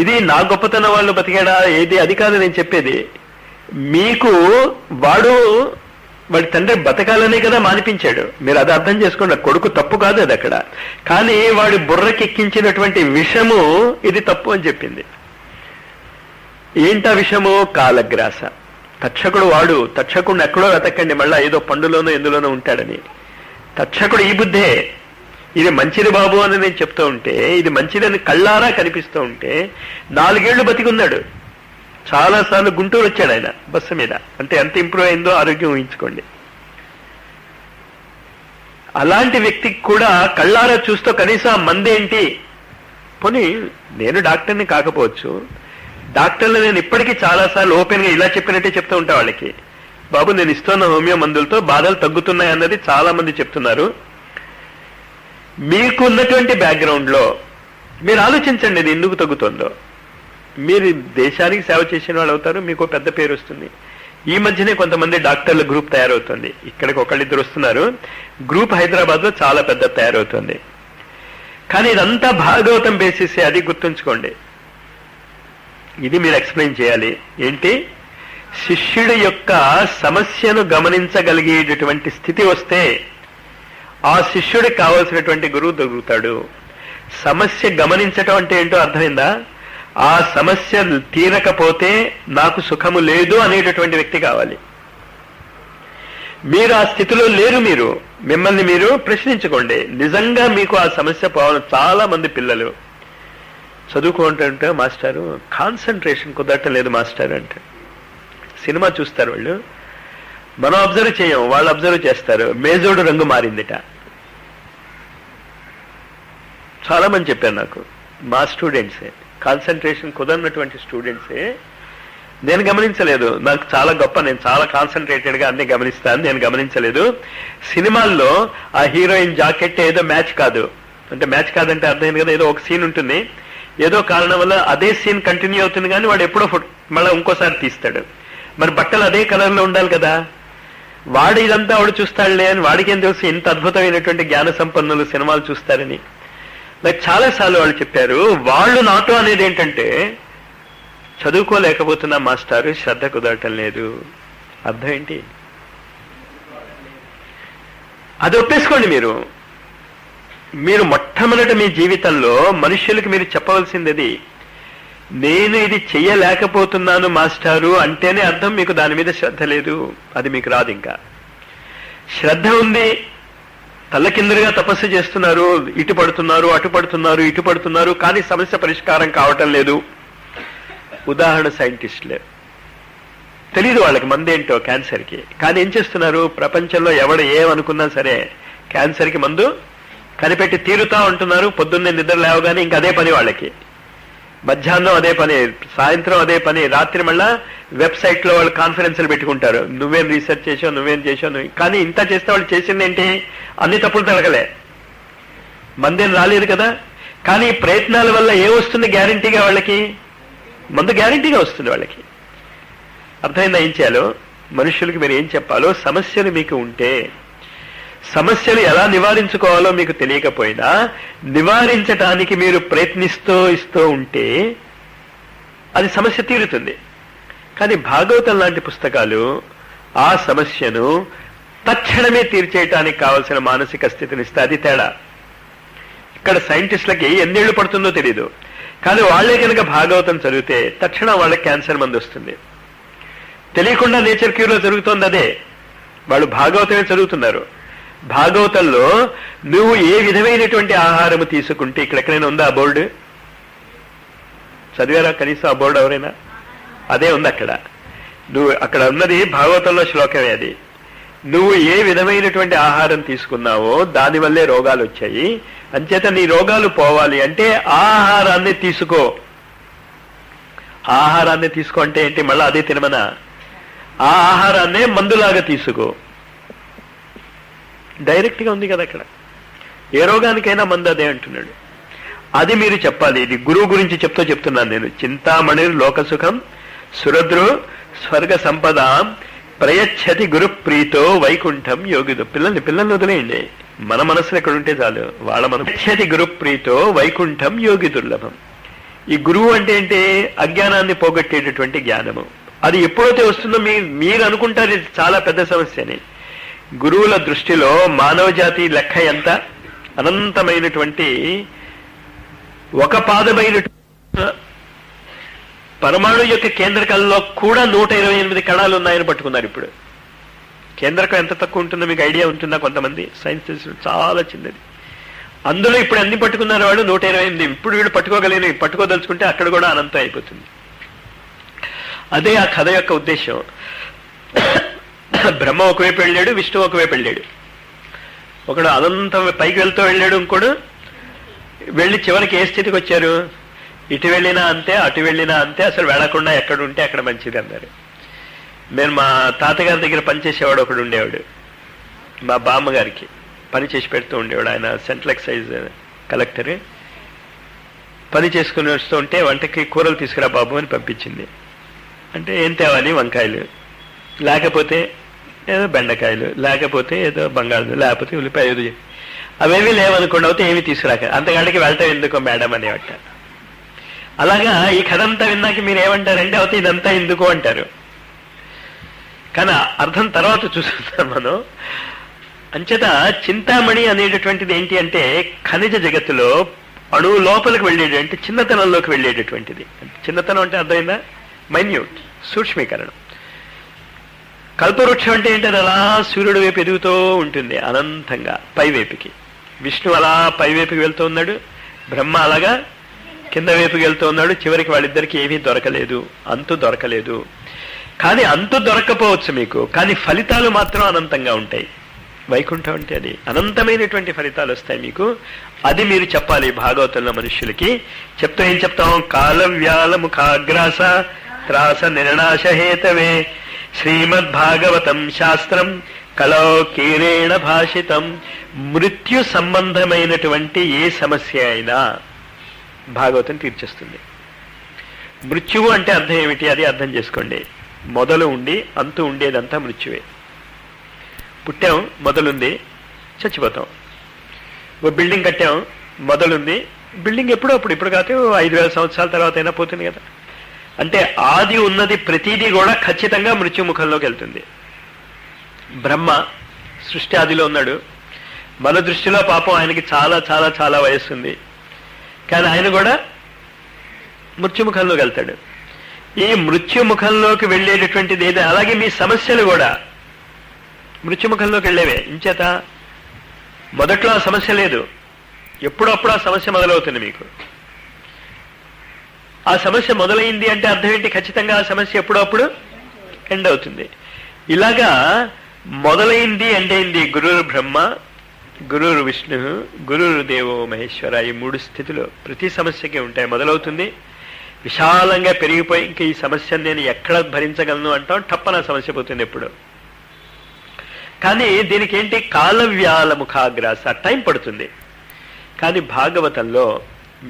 ఇది నా గొప్పతనం వాళ్ళు బతికాడా ఏది అది కాదు నేను చెప్పేది. మీకు వాడి తండ్రి బతకాలనే కదా మానిపించాడు. మీరు అది అర్థం చేసుకోండి. కొడుకు తప్పు కాదు అది అక్కడ, కానీ వాడి బుర్రకెక్కించినటువంటి విషము ఇది తప్పు అని చెప్పింది. ఏంటా విషము? కాలగ్రాస. తక్షకుడు వాడు. తక్షకుడిని ఎక్కడో వెతకండి, మళ్ళా ఏదో పండులోనో ఎందులోనో ఉంటాడని. తక్షకుడు ఈ బుద్ధే. ఇది మంచిది బాబు అని నేను చెప్తూ ఉంటే, ఇది మంచిదని కళ్ళారా కనిపిస్తూ ఉంటే 4 ఏళ్లు బతికున్నాడు. చాలాసార్లు గుంటూరు వచ్చాడు ఆయన బస్సు మీద. అంటే ఎంత ఇంప్రూవ్ అయిందో ఆరోగ్యం ఊహించుకోండి. అలాంటి వ్యక్తికి కూడా కళ్ళారా చూస్తూ కనీసం ఆ మందేంటి, పోనీ నేను డాక్టర్ని కాకపోవచ్చు, డాక్టర్లు నేను ఇప్పటికీ చాలాసార్లు ఓపెన్గా ఇలా చెప్పినట్టే చెప్తూ ఉంటా వాళ్ళకి, బాబు నేను ఇస్తున్న హోమియో మందులతో బాధలు తగ్గుతున్నాయి అన్నది చాలా మంది చెప్తున్నారు. మీకు ఉన్నటువంటి బ్యాక్గ్రౌండ్లో మీరు ఆలోచించండి ఇది ఎందుకు తగ్గుతుందో. మీరు దేశానికి సేవ చేసిన వాళ్ళు అవుతారు, మీకు పెద్ద పేరు వస్తుంది. ఈ మధ్యనే కొంతమంది డాక్టర్ల గ్రూప్ తయారవుతుంది. ఇక్కడికి ఒకళ్ళిద్దరు వస్తున్నారు, గ్రూప్ హైదరాబాద్లో చాలా పెద్ద తయారవుతుంది. కానీ ఇదంతా భాగవతం బేసిస్, అది గుర్తుంచుకోండి. ఇది మీరు ఎక్స్ప్లెయిన్ చేయాలి. ఏంటి? శిష్యుడి యొక్క సమస్యను గమనించగలిగేటటువంటి స్థితి వస్తే ఆ శిష్యుడికి కావలసినటువంటి గురువు దొరుకుతాడు. సమస్య గమనించటం అంటే ఏంటో అర్థమైందా? ఆ సమస్య తీరకపోతే నాకు సుఖము లేదు అనేటటువంటి వ్యక్తి కావాలి. మీరు ఆ స్థితిలో లేరు. మీరు మిమ్మల్ని మీరు ప్రశ్నించుకోండి. నిజంగా మీకు ఆ సమస్య పోవాలి. చాలా మంది పిల్లలు చదువుకుంటుంటే మాస్టారు కాన్సన్ట్రేషన్ కుదరటం లేదు మాస్టర్ అంటే. సినిమా చూస్తారు వాళ్ళు, మనం అబ్జర్వ్ చేయం, వాళ్ళు అబ్జర్వ్ చేస్తారు. మేజోడు రంగు మారిందిట. చాలా మంది చెప్పారు నాకు, మా స్టూడెంట్సే, కాన్సన్ట్రేషన్ కుదరనటువంటి స్టూడెంట్సే. నేను గమనించలేదు, నాకు చాలా గొప్ప, నేను చాలా కాన్సన్ట్రేటెడ్గా అన్ని గమనిస్తాను, నేను గమనించలేదు. సినిమాల్లో ఆ హీరోయిన్ జాకెట్ ఏదో మ్యాచ్ కాదు అంటే, మ్యాచ్ కాదంటే అర్థమైంది కదా, ఏదో ఒక సీన్ ఉంటుంది, ఏదో కారణం వల్ల అదే సీన్ కంటిన్యూ అవుతుంది, కానీ వాడు ఎప్పుడో మళ్ళీ ఇంకోసారి తీస్తాడు. మరి బట్టలు అదే కలర్లో ఉండాలి కదా. వాడు ఇదంతా వాడు చూస్తాడులే అని వాడికేం తెలుసు ఇంత అద్భుతమైనటువంటి జ్ఞాన సంపన్నులు సినిమాలు చూస్తారని. నాకు చాలాసార్లు వాళ్ళు చెప్పారు. వాళ్ళు నాతో అనేది ఏంటంటే, చదువుకోలేకపోతున్నా మాస్టారు, శ్రద్ధ కుదరటం లేదు. అర్థం ఏంటి? అది ఒప్పేసుకోండి. మీరు మొట్టమొదట మీ జీవితంలో మనుష్యులకు మీరు చెప్పవలసింది, నేను ఇది చెయ్యలేకపోతున్నాను మాస్టారు అంటేనే అర్థం మీకు దాని మీద శ్రద్ధ లేదు. అది మీకు రాదు. ఇంకా శ్రద్ధ ఉంది, తల్లకిందులుగా తపస్సు చేస్తున్నారు, ఇటు పడుతున్నారు, అటు పడుతున్నారు, ఇటు పడుతున్నారు, కానీ సమస్య పరిష్కారం కావటం లేదు. ఉదాహరణ సైంటిస్టులే, తెలీదు వాళ్ళకి మందేంటో క్యాన్సర్కి, కానీ ఏం చేస్తున్నారు? ప్రపంచంలో ఎవడు ఏమనుకున్నా సరే క్యాన్సర్కి మందు కనిపెట్టి తీరుతా ఉంటున్నారు. పొద్దున్నే నిద్ర లేవగానే ఇంక అదే పని వాళ్ళకి, మధ్యాహ్నం అదే పని, సాయంత్రం అదే పని, రాత్రి మళ్ళా వెబ్సైట్లో వాళ్ళు కాన్ఫరెన్స్లు పెట్టుకుంటారు. నువ్వేం రీసెర్చ్ చేసావు, నువ్వేం చేసావు. కానీ ఇంత చేస్తే వాళ్ళు చేసింది ఏంటి? అన్ని తప్పులు తడగలే, మందేం రాలేదు కదా. కానీ ప్రయత్నాల వల్ల ఏమొస్తుంది గ్యారంటీగా? వాళ్ళకి మందు గ్యారంటీగా వస్తుంది వాళ్ళకి. అర్థమైందా ఏం చేయాలో? మనుషులకి మీరు ఏం చెప్పాలో. సమస్యలు మీకు ఉంటే, సమస్యలు ఎలా నివారించుకోవాలో మీకు తెలియకపోయినా నివారించటానికి మీరు ప్రయత్నిస్తూ ఉంటే అది సమస్య తీరుతుంది. కానీ భాగవతం లాంటి పుస్తకాలు ఆ సమస్యను తక్షణమే తీర్చేయటానికి కావలసిన మానసిక స్థితినిస్తే. అది తేడా. ఇక్కడ సైంటిస్టులకి ఎన్నేళ్లు పడుతుందో తెలియదు, కానీ వాళ్లే కనుక భాగవతం చదివితే తక్షణం వాళ్ళకి క్యాన్సర్ మందు వస్తుంది. తెలియకుండా నేచర్ క్యూర్లో జరుగుతోంది అదే. వాళ్ళు భాగవతమే చదువుతున్నారు. భాగవతంలో నువ్వు ఏ విధమైనటువంటి ఆహారము తీసుకుంటే, ఇక్కడ ఎక్కడైనా ఉందా ఆ బోర్డు? చదివారా కనీసం ఆ బోర్డు ఎవరైనా? అదే ఉంది అక్కడ. నువ్వు అక్కడ ఉన్నది భాగవతంలో శ్లోకమే అది. నువ్వు ఏ విధమైనటువంటి ఆహారం తీసుకున్నావో దానివల్లే రోగాలు వచ్చాయి. అంచేత నీ రోగాలు పోవాలి అంటే ఆహారాన్ని తీసుకో. ఆహారాన్ని తీసుకో అంటే ఏంటి? మళ్ళీ అదే తినమనా? ఆ ఆహారాన్నే మందులాగా తీసుకో. డైరెక్ట్గా ఉంది కదా అక్కడ. ఏ రోగానికైనా మందు అదే అంటున్నాడు. అది మీరు చెప్పాలి. ఇది గురువు గురించి చెప్తున్నాను నేను. చింతామణి లోకసుఖం సురద్రు స్వర్గ సంపద ప్రయచ్చతి గురు ప్రీతో వైకుంఠం యోగిదు. పిల్లల్ని వదిలేయండి, మన మనసులో ఎక్కడ ఉంటే చాలు. వాళ్ళ ప్రయచ్చతి గురు ప్రీతో వైకుంఠం యోగి దుర్లభం. ఈ గురువు అంటే ఏంటి? అజ్ఞానాన్ని పోగొట్టేటటువంటి జ్ఞానము. అది ఎప్పుడైతే వస్తుందో మీరు అనుకుంటారు ఇది చాలా పెద్ద సమస్య అని. గురువుల దృష్టిలో మానవ జాతి లెక్క ఎంత అనంతమైనటువంటి ఒక పాదమైన పరమాణు యొక్క కేంద్రకంలో కూడా 128 కణాలు ఉన్నాయని పట్టుకున్నారు. ఇప్పుడు కేంద్రకం ఎంత తక్కువ ఉంటుందో మీకు ఐడియా ఉంటుందా? కొంతమంది సైన్స్ తెలిసిన చాలా చిన్నది. అందులో ఇప్పుడు అన్ని పట్టుకున్నారు వాళ్ళు 128. ఇప్పుడు వీళ్ళు పట్టుకోదలుచుకుంటే అక్కడ కూడా అనంతం అయిపోతుంది. అదే ఆ కథ యొక్క ఉద్దేశం. బ్రహ్మ ఒకవైపు వెళ్ళాడు, విష్ణువు ఒకవైపు వెళ్ళాడు. ఒకడు అనంతం పైకి వెళ్తూ వెళ్ళాడు, ఇంకోడు వెళ్ళి చివరికి ఏ స్థితికి వచ్చారు? ఇటు వెళ్ళినా అంతే, అటు వెళ్ళినా అంతే, అసలు వెళ్ళకుండా ఎక్కడ ఉంటే అక్కడ మంచిది అన్నారు. నేను మా తాతగారి దగ్గర పనిచేసేవాడు ఒకడు ఉండేవాడు, మా బామ్మగారికి పని చేసి పెడుతూ ఉండేవాడు. ఆయన సెంట్రల్ ఎక్సైజ్ కలెక్టర్. పని చేసుకుని వస్తూ ఉంటే వంటకి కూరలు తీసుకురా బాబు అని పంపించింది. అంటే ఏం తేవాలి, వంకాయలు, లేకపోతే ఏదో బెండకాయలు, లేకపోతే ఏదో బంగాళాలు, లేకపోతే ఉల్లిపాయ, ఏదో అవేమీ లేవనుకోండి, అయితే ఏమి తీసుకురాక, అంతకాడికి వెళ్ళటం ఎందుకో మేడం అనేవట. అలాగా ఈ కథ అంతా విన్నాక మీరు ఏమంటారంటే అయితే ఇదంతా ఎందుకు అంటారు. కానీ అర్థం తర్వాత చూస్తున్నాం మనం. అంచేత చింతామణి అనేటటువంటిది ఏంటి అంటే ఖనిజ జగత్తులో అణువు లోపలికి వెళ్ళేటంటే చిన్నతనంలోకి వెళ్ళేటటువంటిది. చిన్నతనం అంటే అర్థమైందా? మైన్యూట్, సూక్ష్మీకరణం. కల్పవృక్షం అంటే ఏంటంటే అలా సూర్యుడు వైపు ఎదుగుతూ ఉంటుంది అనంతంగా పైవైపుకి. విష్ణు అలా పైవైపుకి వెళ్తూ ఉన్నాడు, బ్రహ్మ అలాగా కింద వైపుకి వెళ్తూ ఉన్నాడు. చివరికి వాళ్ళిద్దరికి ఏమీ దొరకలేదు, అంతు దొరకలేదు. కానీ అంతు దొరకపోవచ్చు మీకు, కానీ ఫలితాలు మాత్రం అనంతంగా ఉంటాయి. వైకుంఠం అంటే అది అనంతమైనటువంటి ఫలితాలు వస్తాయి మీకు. అది మీరు చెప్పాలి భాగవతంలో మనుష్యులకి. చెప్తూ ఏం చెప్తాం? కాలవ్యాల ముఖాగ్రాస త్రాస నిర్ణాశహేతవే శ్రీమద్భాగవతం శాస్త్రం కలో కీరేణ భాషితం. మృత్యు సంబంధమైనటువంటి ఏ సమస్య అయినా భాగవతం తీర్చేస్తుంది. మృత్యువు అంటే అర్థం ఏమిటి? అది అర్థం చేసుకోండి. మొదలు ఉండి అంతు ఉండేదంతా మృత్యువే. పుట్టాం, మొదలుంది, చచ్చిపోతాం. ఓ బిల్డింగ్ కట్టాం, మొదలుంది, బిల్డింగ్ ఎప్పుడో అప్పుడు, ఇప్పుడు కాదు 5000 సంవత్సరాల తర్వాత అయినా పోతుంది కదా. అంటే ఆది ఉన్నది ప్రతిదీ కూడా ఖచ్చితంగా మృత్యుముఖంలోకి వెళ్తుంది. బ్రహ్మ సృష్టి ఆదిలో ఉన్నాడు. మన దృష్టిలో పాపం ఆయనకి చాలా చాలా చాలా వయస్సు ఉంది, కానీ ఆయన కూడా మృత్యుముఖంలోకి వెళ్తాడు. ఈ మృత్యుముఖంలోకి వెళ్ళేటటువంటిది ఏదో. అలాగే మీ సమస్యలు కూడా మృత్యుముఖంలోకి వెళ్ళేవే. ఇంచేత మొదట్లో ఆ సమస్య లేదు, ఎప్పుడప్పుడు ఆ సమస్య మొదలవుతుంది మీకు. ఆ సమస్య మొదలైంది అంటే అర్థం ఏంటి? ఖచ్చితంగా ఆ సమస్య ఎప్పుడప్పుడు ఎండ్ అవుతుంది. ఇలాగా మొదలైంది అంటే ఏంది? గురుర్ బ్రహ్మ, గురుర్ విష్ణు, గురుర్ దేవో మహేశ్వర. ఈ 3 స్థితులు ప్రతి సమస్యకి ఉంటాయి. మొదలవుతుంది, విశాలంగా పెరిగిపోయి ఇంక ఈ సమస్యను నేను ఎక్కడ భరించగలను అంటాం, టప్పన సమస్య పోతుంది ఎప్పుడు. కానీ దీనికి ఏంటి? కాలవ్యాల ముఖాగ్రాస, టైం పడుతుంది. కానీ భాగవతంలో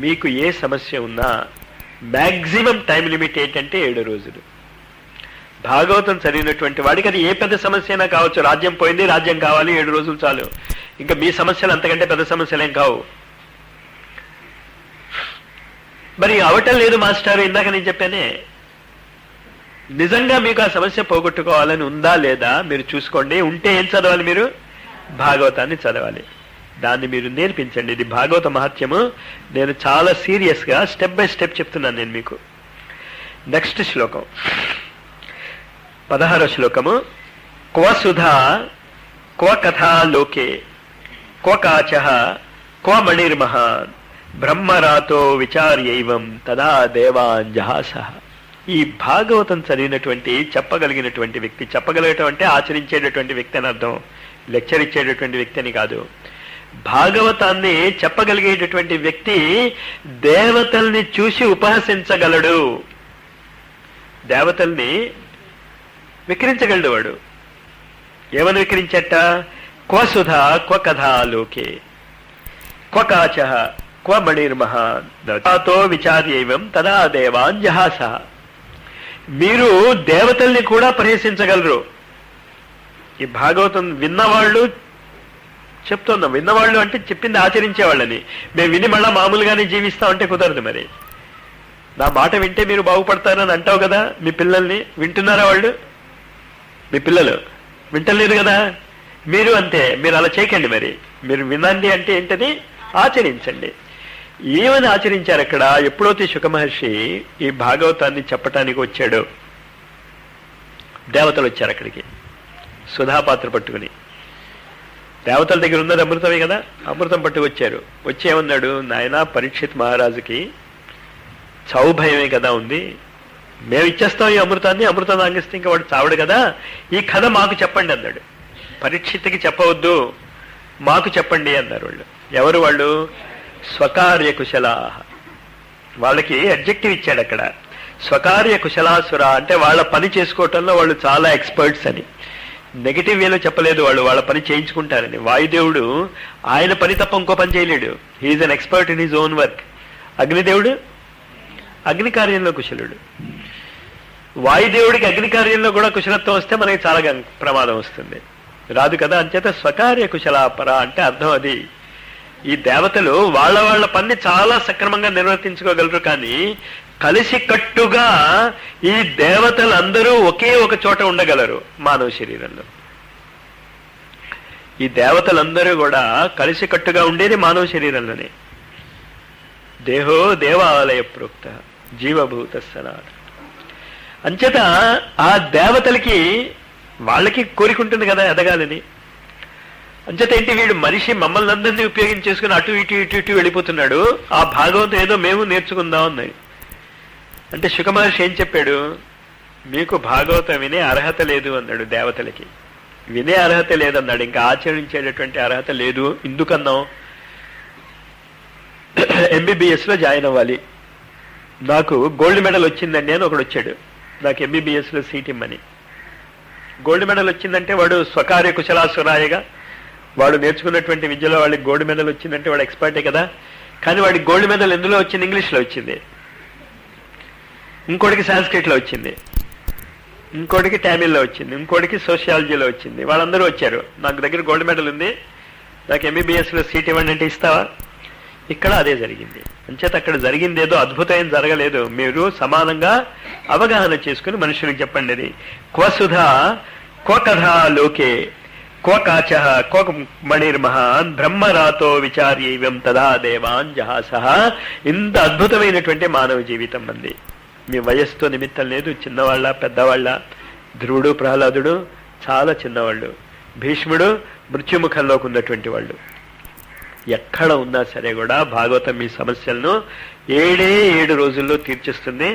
మీకు ఏ సమస్య ఉన్నా మ్యాక్సిమం టైం లిమిట్ ఏంటంటే 7 రోజులు. భాగవతం చదివినటువంటి వాడికి అది ఏ పెద్ద సమస్య అయినా కావచ్చు. రాజ్యం పోయింది, రాజ్యం కావాలి, 7 రోజులు చాలు. ఇంకా మీ సమస్యలు అంతకంటే పెద్ద సమస్యలు ఏం కావు. మరి అవటం లేదు మాస్టారు, ఇందాక నేను చెప్పానే. నిజంగా మీకు ఆ సమస్య పోగొట్టుకోవాలని ఉందా లేదా మీరు చూసుకోండి. ఉంటే ఏం చదవాలి? మీరు భాగవతాన్ని చదవాలి, దాన్ని మీరు నేర్పించండి. ఇది భాగవత మహత్యము. నేను చాలా సీరియస్గా స్టెప్ బై స్టెప్ చెప్తున్నాను నేను మీకు. నెక్స్ట్ శ్లోకం 16వ శ్లోకము. క్వ సుధా క్వ కథా లోకే క్వ కాచః క్వ మణిర్మహాన్ బ్రహ్మరాతో విచార్యైవం తదా దేవాన్ జహాసః. ఈ భాగవతం చదివినటువంటి చెప్పగలిగినటువంటి వ్యక్తి, చెప్పగలగటం అంటే ఆచరించేటటువంటి వ్యక్తి అని అర్థం, లెక్చర్ ఇచ్చేటటువంటి వ్యక్తి అని కాదు. భాగవతాన్ని చెప్పగలిగేటటువంటి వ్యక్తి దేవతల్ని చూసి ఉపహసించగలడు, దేవతల్ని విక్రించగలడు వాడు. ఏమని విక్రించట? క్వ సుధా క్వ కథా లోకే క్వ కాచః క్వ మణిర్మహాన్ తో విచార్యైవం తదా దేవాన్ జహాసః. మీరు దేవతల్ని కూడా పరిహసించగలరు. ఈ భాగవతం విన్నవాళ్ళు చెప్తున్నాం. విన్నవాళ్ళు అంటే చెప్పింది ఆచరించేవాళ్ళని. మేము విని మళ్ళా మామూలుగానే జీవిస్తామంటే కుదరదు. మరి నా మాట వింటే మీరు బాగుపడతారని అంటావు కదా. మీ పిల్లల్ని వింటున్నారా? వాళ్ళు మీ పిల్లలు వింటలేదు కదా. మీరు అంతే, మీరు అలా చేయకండి. మరి మీరు వినండి అంటే ఏంటది? ఆచరించండి. ఏమని ఆచరించారు అక్కడ? ఎప్పుడైతే శుకమహర్షి ఈ భాగవతాన్ని చెప్పటానికి వచ్చాడు, దేవతలు వచ్చారు అక్కడికి సుధాపాత్ర పట్టుకుని. దేవతల దగ్గర ఉన్నది అమృతమే కదా, అమృతం పట్టుకొచ్చారు. వచ్చి ఏమన్నాడు? నాయనా పరీక్షిత్ మహారాజుకి చావు భయమే కదా ఉంది, మేము ఇచ్చేస్తాం ఈ అమృతాన్ని, అమృతం తాగిస్తే ఇంకా వాడు చావడు కదా, ఈ కథ మాకు చెప్పండి అన్నాడు. పరీక్షిత్కి చెప్పవద్దు, మాకు చెప్పండి అన్నారు వాళ్ళు. ఎవరు వాళ్ళు? స్వకార్య కుశలా. వాళ్ళకి అడ్జెక్టివ్ ఇచ్చాడు అక్కడ. స్వకార్య కుశలాసుర అంటే వాళ్ళ పని చేసుకోవటంలో వాళ్ళు చాలా ఎక్స్పర్ట్స్ అని. నెగిటివ్ వేలో చెప్పలేదు, వాళ్ళు వాళ్ళ పని చేయించుకుంటారని. వాయుదేవుడు ఆయన పని తప్ప ఇంకో పని చేయలేడు. He is an expert in his own work. అగ్నిదేవుడు అగ్ని కార్యంలో కుశలుడు. వాయుదేవుడికి అగ్ని కార్యంలో కూడా కుశలత్వం వస్తే మనకి చాలా ప్రమాదం వస్తుంది, రాదు కదా. అంచేత స్వకార్య కుశలాపర అంటే అర్థం అది. ఈ దేవతలు వాళ్ళ వాళ్ళ పని చాలా సక్రమంగా నిర్వర్తించుకోగలరు, కానీ కలిసి కట్టుగా ఈ దేవతలందరూ ఒకే ఒక చోట ఉండగలరు మానవ శరీరంలో. ఈ దేవతలందరూ కూడా కలిసి కట్టుగా ఉండేది మానవ శరీరంలోనే. దేహో దేవాలయ ప్రోక్త జీవభూత సనాతన. అంచేత ఆ దేవతలకి వాళ్ళకి కోరికుంటుంది కదా ఎదగాలని. అంచేత ఏంటి, వీడు మనిషి మమ్మల్ని అందరినీ ఉపయోగించేసుకుని అటు ఇటు ఇటు ఇటు వెళ్ళిపోతున్నాడు. ఆ భాగవతం ఏదో మేము నేర్చుకుందాం అన్నాయి. అంటే శుక మహర్షి ఏం చెప్పాడు, మీకు భాగవతం వినే అర్హత లేదు అన్నాడు. దేవతలకి వినే అర్హత లేదన్నాడు, ఇంకా ఆచరించేటటువంటి అర్హత లేదు. ఎందుకన్నాం, ఎంబీబీఎస్లో జాయిన్ అవ్వాలి, నాకు గోల్డ్ మెడల్ వచ్చిందండి అని ఒకడు వచ్చాడు, నాకు ఎంబీబీఎస్లో సీట్ ఇమ్మని. గోల్డ్ మెడల్ వచ్చిందంటే వాడు స్వకార్య కుశలాసురాయగా, వాడు నేర్చుకున్నటువంటి విద్యలో వాడికి గోల్డ్ మెడల్ వచ్చిందంటే వాడు ఎక్స్పర్టే కదా. కానీ వాడికి గోల్డ్ మెడల్ ఎందులో వచ్చింది, ఇంగ్లీష్లో వచ్చింది. ఇంకోటికి సాంస్క్రిట్లో వచ్చింది, ఇంకోటికి టామిల్లో వచ్చింది, ఇంకోటికి సోషియాలజీలో వచ్చింది. వాళ్ళందరూ వచ్చారు, నాకు దగ్గర గోల్డ్ మెడల్ ఉంది, నాకు ఎంబీబీఎస్లో సీట్ ఇవ్వండి అంటే ఇస్తావా? ఇక్కడ అదే జరిగింది. అంచేత అక్కడ జరిగింది ఏదో అద్భుతం జరగలేదు. మీరు సమానంగా అవగాహన చేసుకుని మనుషులకు చెప్పండి. అది క్వసుధ క్వ కథా లోకే క్వ కాచ క్వ మణిర్మహాన్ బ్రహ్మరాతో విచార్యైవం తదా దేవాన్ జహాసహ. ఇంత అద్భుతమైనటువంటి మానవ జీవితం మంది. మీ వయస్సుతో నిమిత్తం లేదు, చిన్నవాళ్ళ పెద్దవాళ్ళ. ధ్రువుడు ప్రహ్లాదుడు చాలా చిన్నవాళ్ళు, భీష్ముడు మృత్యుముఖంలోకి ఉన్నటువంటి వాళ్ళు. ఎక్కడ ఉన్నా సరే కూడా భాగవతం మీ సమస్యలను 7 రోజుల్లో తీర్చిస్తుంది.